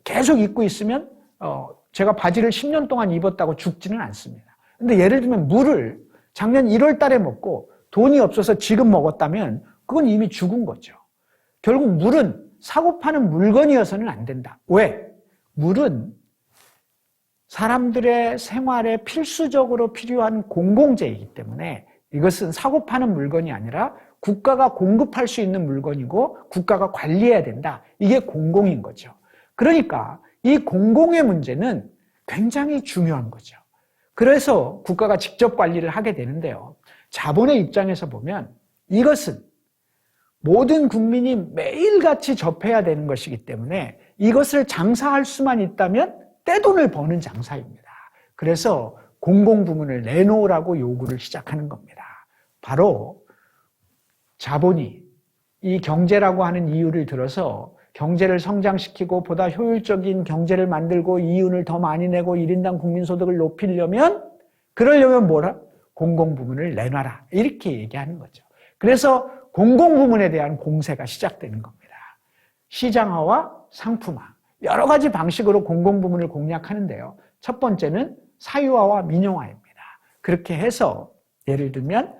Speaker 1: 계속 입고 있으면 제가 바지를 10년 동안 입었다고 죽지는 않습니다. 근데 예를 들면 물을 작년 1월 달에 먹고 돈이 없어서 지금 먹었다면 그건 이미 죽은 거죠. 결국 물은 사고 파는 물건이어서는 안 된다. 왜? 물은 사람들의 생활에 필수적으로 필요한 공공재이기 때문에 이것은 사고 파는 물건이 아니라 국가가 공급할 수 있는 물건이고 국가가 관리해야 된다. 이게 공공인 거죠. 그러니까 이 공공의 문제는 굉장히 중요한 거죠. 그래서 국가가 직접 관리를 하게 되는데요. 자본의 입장에서 보면 이것은 모든 국민이 매일같이 접해야 되는 것이기 때문에 이것을 장사할 수만 있다면 떼돈을 버는 장사입니다. 그래서 공공부문을 내놓으라고 요구를 시작하는 겁니다. 바로 자본이 이 경제라고 하는 이유를 들어서 경제를 성장시키고 보다 효율적인 경제를 만들고 이윤을 더 많이 내고 1인당 국민소득을 높이려면 그러려면 뭐라? 공공부문을 내놔라. 이렇게 얘기하는 거죠. 그래서 공공부문에 대한 공세가 시작되는 겁니다. 시장화와 상품화. 여러 가지 방식으로 공공부문을 공략하는데요. 첫 번째는 사유화와 민영화입니다. 그렇게 해서 예를 들면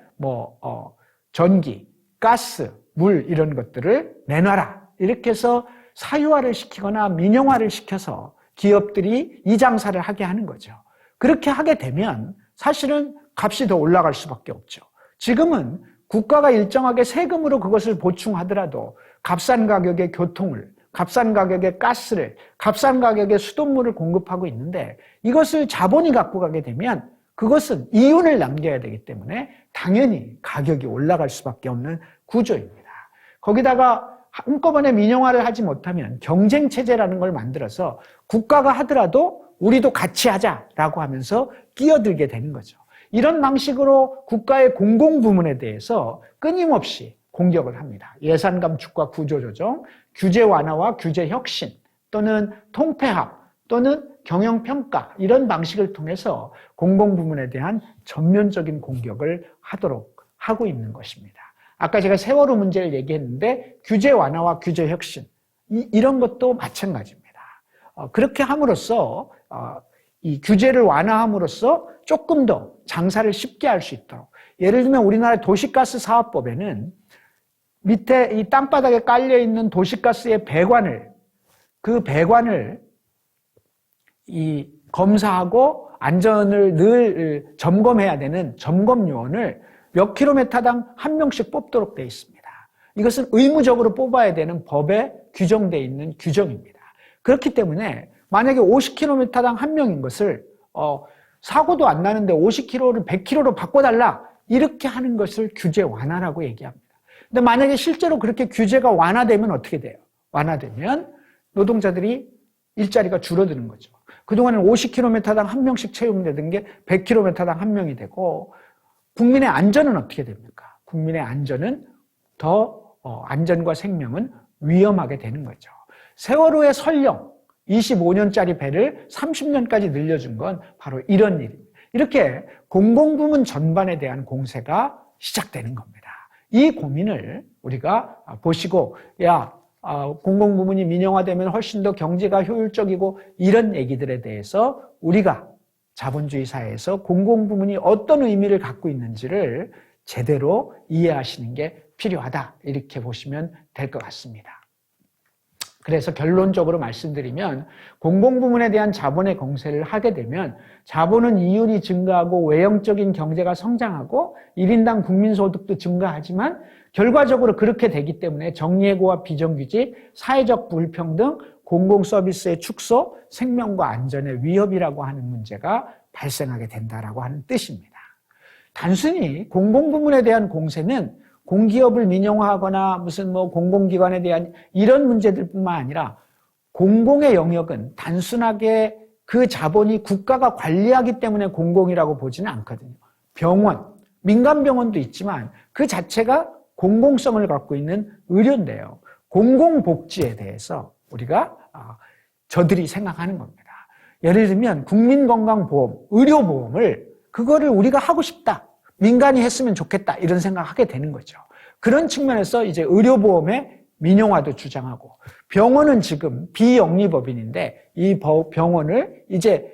Speaker 1: 전기, 가스, 물 이런 것들을 내놔라. 이렇게 해서 사유화를 시키거나 민영화를 시켜서 기업들이 이 장사를 하게 하는 거죠. 그렇게 하게 되면 사실은 값이 더 올라갈 수밖에 없죠. 지금은 국가가 일정하게 세금으로 그것을 보충하더라도 값싼 가격의 교통을, 값싼 가격의 가스를, 값싼 가격의 수돗물을 공급하고 있는데 이것을 자본이 갖고 가게 되면 그것은 이윤을 남겨야 되기 때문에 당연히 가격이 올라갈 수밖에 없는 구조입니다. 거기다가 한꺼번에 민영화를 하지 못하면 경쟁체제라는 걸 만들어서 국가가 하더라도 우리도 같이 하자라고 하면서 끼어들게 되는 거죠. 이런 방식으로 국가의 공공부문에 대해서 끊임없이 공격을 합니다. 예산 감축과 구조조정, 규제 완화와 규제 혁신 또는 통폐합 또는 경영평가 이런 방식을 통해서 공공부문에 대한 전면적인 공격을 하도록 하고 있는 것입니다. 아까 제가 세월호 문제를 얘기했는데 규제 완화와 규제 혁신 이런 것도 마찬가지입니다. 그렇게 함으로써 이 규제를 완화함으로써 조금 더 장사를 쉽게 할 수 있도록 예를 들면 우리나라 도시가스 사업법에는 밑에 이 땅바닥에 깔려있는 도시가스의 배관을 이 검사하고 안전을 늘 점검해야 되는 점검요원을 몇 킬로미터당 한 명씩 뽑도록 되어 있습니다. 이것은 의무적으로 뽑아야 되는 법에 규정되어 있는 규정입니다. 그렇기 때문에 만약에 50km당 한 명인 것을 사고도 안 나는데 50km를 100km로 바꿔달라 이렇게 하는 것을 규제 완화라고 얘기합니다. 근데 만약에 실제로 그렇게 규제가 완화되면 어떻게 돼요? 완화되면 노동자들이 일자리가 줄어드는 거죠. 그동안은 50km당 한 명씩 채용되던 게 100km당 한 명이 되고 국민의 안전은 어떻게 됩니까? 국민의 안전은 안전과 생명은 위험하게 되는 거죠. 세월호의 설령 25년짜리 배를 30년까지 늘려준 건 바로 이런 일입니다. 이렇게 공공부문 전반에 대한 공세가 시작되는 겁니다. 이 고민을 우리가 보시고 공공부문이 민영화되면 훨씬 더 경제가 효율적이고 이런 얘기들에 대해서 우리가 자본주의 사회에서 공공부문이 어떤 의미를 갖고 있는지를 제대로 이해하시는 게 필요하다 이렇게 보시면 될 것 같습니다. 그래서 결론적으로 말씀드리면 공공부문에 대한 자본의 공세를 하게 되면 자본은 이윤이 증가하고 외형적인 경제가 성장하고 1인당 국민소득도 증가하지만 결과적으로 그렇게 되기 때문에 정예고와 비정규직, 사회적 불평등, 공공서비스의 축소, 생명과 안전의 위협이라고 하는 문제가 발생하게 된다라고 하는 뜻입니다. 단순히 공공부문에 대한 공세는 공기업을 민영화하거나 무슨 공공기관에 대한 이런 문제들뿐만 아니라 공공의 영역은 단순하게 그 자본이 국가가 관리하기 때문에 공공이라고 보지는 않거든요. 병원, 민간병원도 있지만 그 자체가 공공성을 갖고 있는 의료인데요. 공공복지에 대해서 우리가 저들이 생각하는 겁니다. 예를 들면 국민건강보험, 의료보험을 그거를 우리가 하고 싶다. 민간이 했으면 좋겠다. 이런 생각하게 되는 거죠. 그런 측면에서 이제 의료보험의 민영화도 주장하고 병원은 지금 비영리법인인데 이 병원을 이제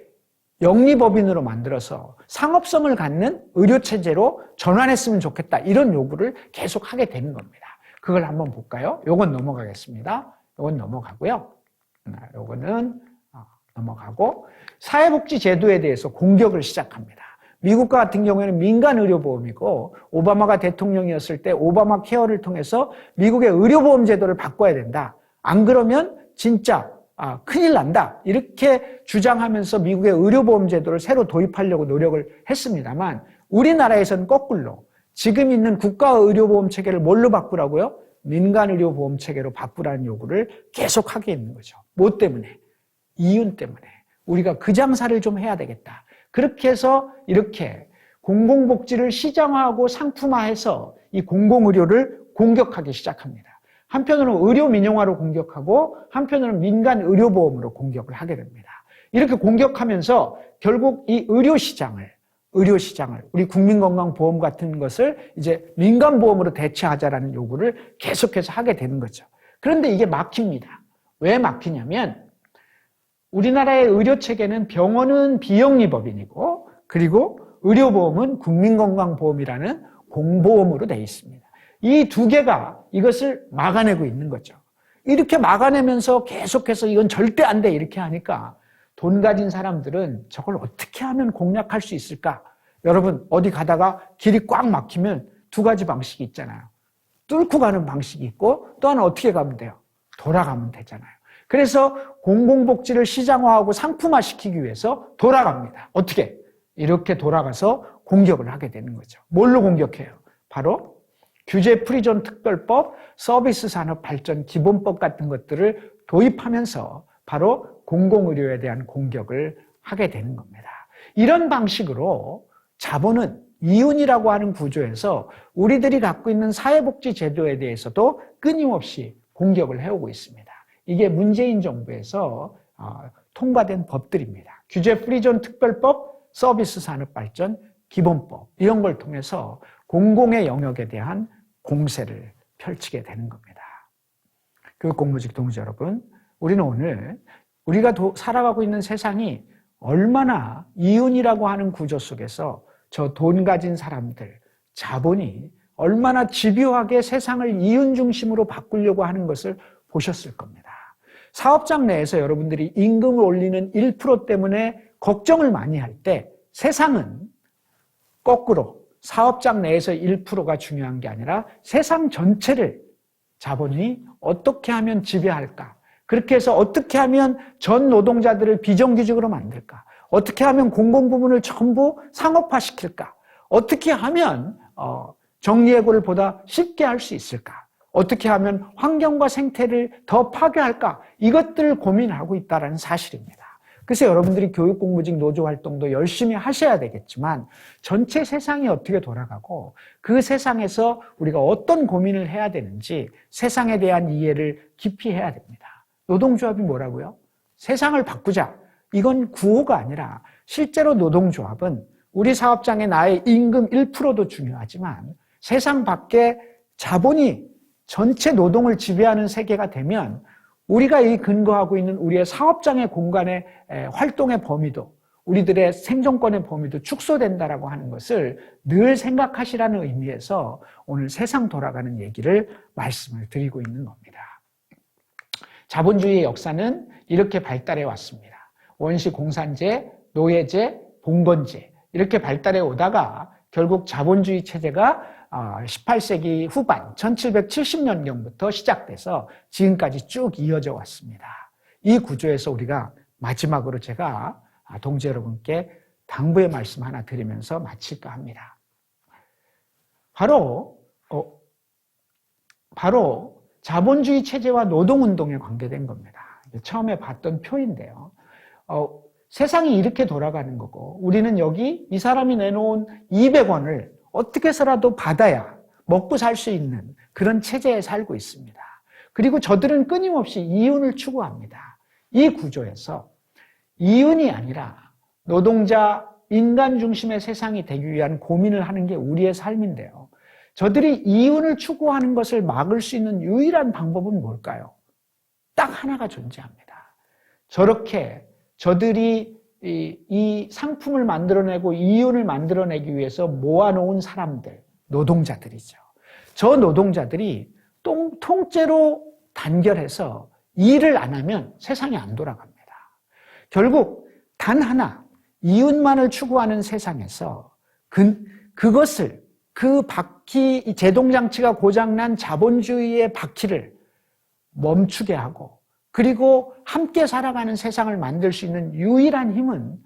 Speaker 1: 영리법인으로 만들어서 상업성을 갖는 의료체제로 전환했으면 좋겠다. 이런 요구를 계속 하게 되는 겁니다. 그걸 한번 볼까요? 요건 넘어가겠습니다. 요건 넘어가고요. 요거는 넘어가고 사회복지 제도에 대해서 공격을 시작합니다. 미국 같은 경우에는 민간 의료보험이고 오바마가 대통령이었을 때 오바마 케어를 통해서 미국의 의료보험 제도를 바꿔야 된다. 안 그러면 진짜 큰일 난다. 이렇게 주장하면서 미국의 의료보험 제도를 새로 도입하려고 노력을 했습니다만 우리나라에서는 거꾸로 지금 있는 국가의료보험 체계를 뭘로 바꾸라고요? 민간의료보험 체계로 바꾸라는 요구를 계속 하게 있는 거죠. 뭐 때문에? 이윤 때문에. 우리가 그 장사를 좀 해야 되겠다. 그렇게 해서 이렇게 공공복지를 시장화하고 상품화해서 이 공공의료를 공격하기 시작합니다. 한편으로는 의료 민영화로 공격하고 한편으로는 민간 의료보험으로 공격을 하게 됩니다. 이렇게 공격하면서 결국 이 의료시장을 우리 국민건강보험 같은 것을 이제 민간보험으로 대체하자라는 요구를 계속해서 하게 되는 거죠. 그런데 이게 막힙니다. 왜 막히냐면 우리나라의 의료체계는 병원은 비영리법인이고 그리고 의료보험은 국민건강보험이라는 공보험으로 되어 있습니다. 이 두 개가 이것을 막아내고 있는 거죠. 이렇게 막아내면서 계속해서 이건 절대 안 돼 이렇게 하니까 돈 가진 사람들은 저걸 어떻게 하면 공략할 수 있을까? 여러분 어디 가다가 길이 꽉 막히면 두 가지 방식이 있잖아요. 뚫고 가는 방식이 있고 또 하나 어떻게 가면 돼요? 돌아가면 되잖아요. 그래서 공공복지를 시장화하고 상품화시키기 위해서 돌아갑니다. 어떻게? 이렇게 돌아가서 공격을 하게 되는 거죠. 뭘로 공격해요? 바로 규제 프리존 특별법, 서비스 산업 발전 기본법 같은 것들을 도입하면서 바로 공공의료에 대한 공격을 하게 되는 겁니다. 이런 방식으로 자본은 이윤이라고 하는 구조에서 우리들이 갖고 있는 사회복지 제도에 대해서도 끊임없이 공격을 해오고 있습니다. 이게 문재인 정부에서 통과된 법들입니다. 규제 프리존 특별법, 서비스 산업 발전 기본법 이런 걸 통해서 공공의 영역에 대한 공세를 펼치게 되는 겁니다. 교육공무직 동지 여러분, 우리는 오늘 우리가 살아가고 있는 세상이 얼마나 이윤이라고 하는 구조 속에서 저 돈 가진 사람들, 자본이 얼마나 집요하게 세상을 이윤 중심으로 바꾸려고 하는 것을 보셨을 겁니다. 사업장 내에서 여러분들이 임금을 올리는 1% 때문에 걱정을 많이 할 때 세상은 거꾸로 사업장 내에서 1%가 중요한 게 아니라 세상 전체를 자본이 어떻게 하면 지배할까? 그렇게 해서 어떻게 하면 전 노동자들을 비정규직으로 만들까? 어떻게 하면 공공부문을 전부 상업화시킬까? 어떻게 하면 정리해고를 보다 쉽게 할 수 있을까? 어떻게 하면 환경과 생태를 더 파괴할까? 이것들을 고민하고 있다는 사실입니다. 그래서 여러분들이 교육공무직 노조활동도 열심히 하셔야 되겠지만 전체 세상이 어떻게 돌아가고 그 세상에서 우리가 어떤 고민을 해야 되는지 세상에 대한 이해를 깊이 해야 됩니다. 노동조합이 뭐라고요? 세상을 바꾸자. 이건 구호가 아니라 실제로 노동조합은 우리 사업장의 나의 임금 1%도 중요하지만 세상 밖에 자본이 전체 노동을 지배하는 세계가 되면 우리가 이 근거하고 있는 우리의 사업장의 공간의 활동의 범위도 우리들의 생존권의 범위도 축소된다라고 하는 것을 늘 생각하시라는 의미에서 오늘 세상 돌아가는 얘기를 말씀을 드리고 있는 겁니다. 자본주의의 역사는 이렇게 발달해 왔습니다. 원시 공산제, 노예제, 봉건제 이렇게 발달해 오다가 결국 자본주의 체제가 18세기 후반 1770년경부터 시작돼서 지금까지 쭉 이어져 왔습니다. 이 구조에서 우리가 마지막으로 제가 동지 여러분께 당부의 말씀 하나 드리면서 마칠까 합니다. 바로 자본주의 체제와 노동운동에 관계된 겁니다. 처음에 봤던 표인데요. 세상이 이렇게 돌아가는 거고 우리는 여기 이 사람이 내놓은 200원을 어떻게 해서라도 받아야 먹고 살 수 있는 그런 체제에 살고 있습니다. 그리고 저들은 끊임없이 이윤을 추구합니다. 이 구조에서 이윤이 아니라 노동자, 인간 중심의 세상이 되기 위한 고민을 하는 게 우리의 삶인데요. 저들이 이윤을 추구하는 것을 막을 수 있는 유일한 방법은 뭘까요? 딱 하나가 존재합니다. 저렇게 저들이 이 상품을 만들어내고 이윤을 만들어내기 위해서 모아놓은 사람들, 노동자들이죠. 저 노동자들이 통째로 단결해서 일을 안 하면 세상이 안 돌아갑니다. 결국 단 하나, 이웃만을 추구하는 세상에서 그것을, 그 바퀴, 제동장치가 고장난 자본주의의 바퀴를 멈추게 하고, 그리고 함께 살아가는 세상을 만들 수 있는 유일한 힘은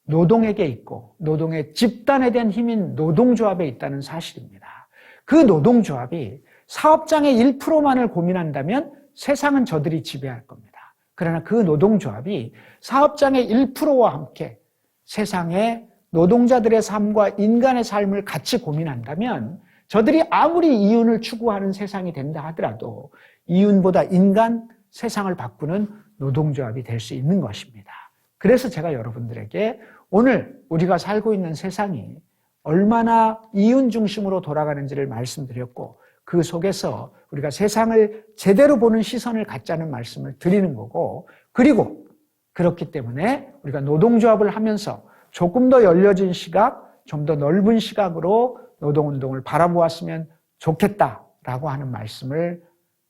Speaker 1: 노동에게 있고, 노동의 집단에 대한 힘인 노동조합에 있다는 사실입니다. 그 노동조합이 사업장의 1%만을 고민한다면 세상은 저들이 지배할 겁니다. 그러나 그 노동조합이 사업장의 1%와 함께 세상의 노동자들의 삶과 인간의 삶을 같이 고민한다면 저들이 아무리 이윤을 추구하는 세상이 된다 하더라도 이윤보다 인간, 세상을 바꾸는 노동조합이 될 수 있는 것입니다. 그래서 제가 여러분들에게 오늘 우리가 살고 있는 세상이 얼마나 이윤 중심으로 돌아가는지를 말씀드렸고, 그 속에서 우리가 세상을 제대로 보는 시선을 갖자는 말씀을 드리는 거고, 그리고 그렇기 때문에 우리가 노동조합을 하면서 조금 더 열려진 시각, 좀 더 넓은 시각으로 노동운동을 바라보았으면 좋겠다라고 하는 말씀을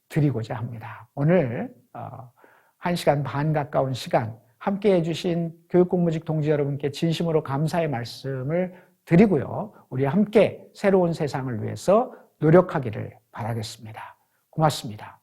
Speaker 1: 드리고자 합니다. 오늘 1시간 반 가까운 시간 함께 해주신 교육공무직 동지 여러분께 진심으로 감사의 말씀을 드리고요. 우리 함께 새로운 세상을 위해서 노력하기를 바라겠습니다. 고맙습니다.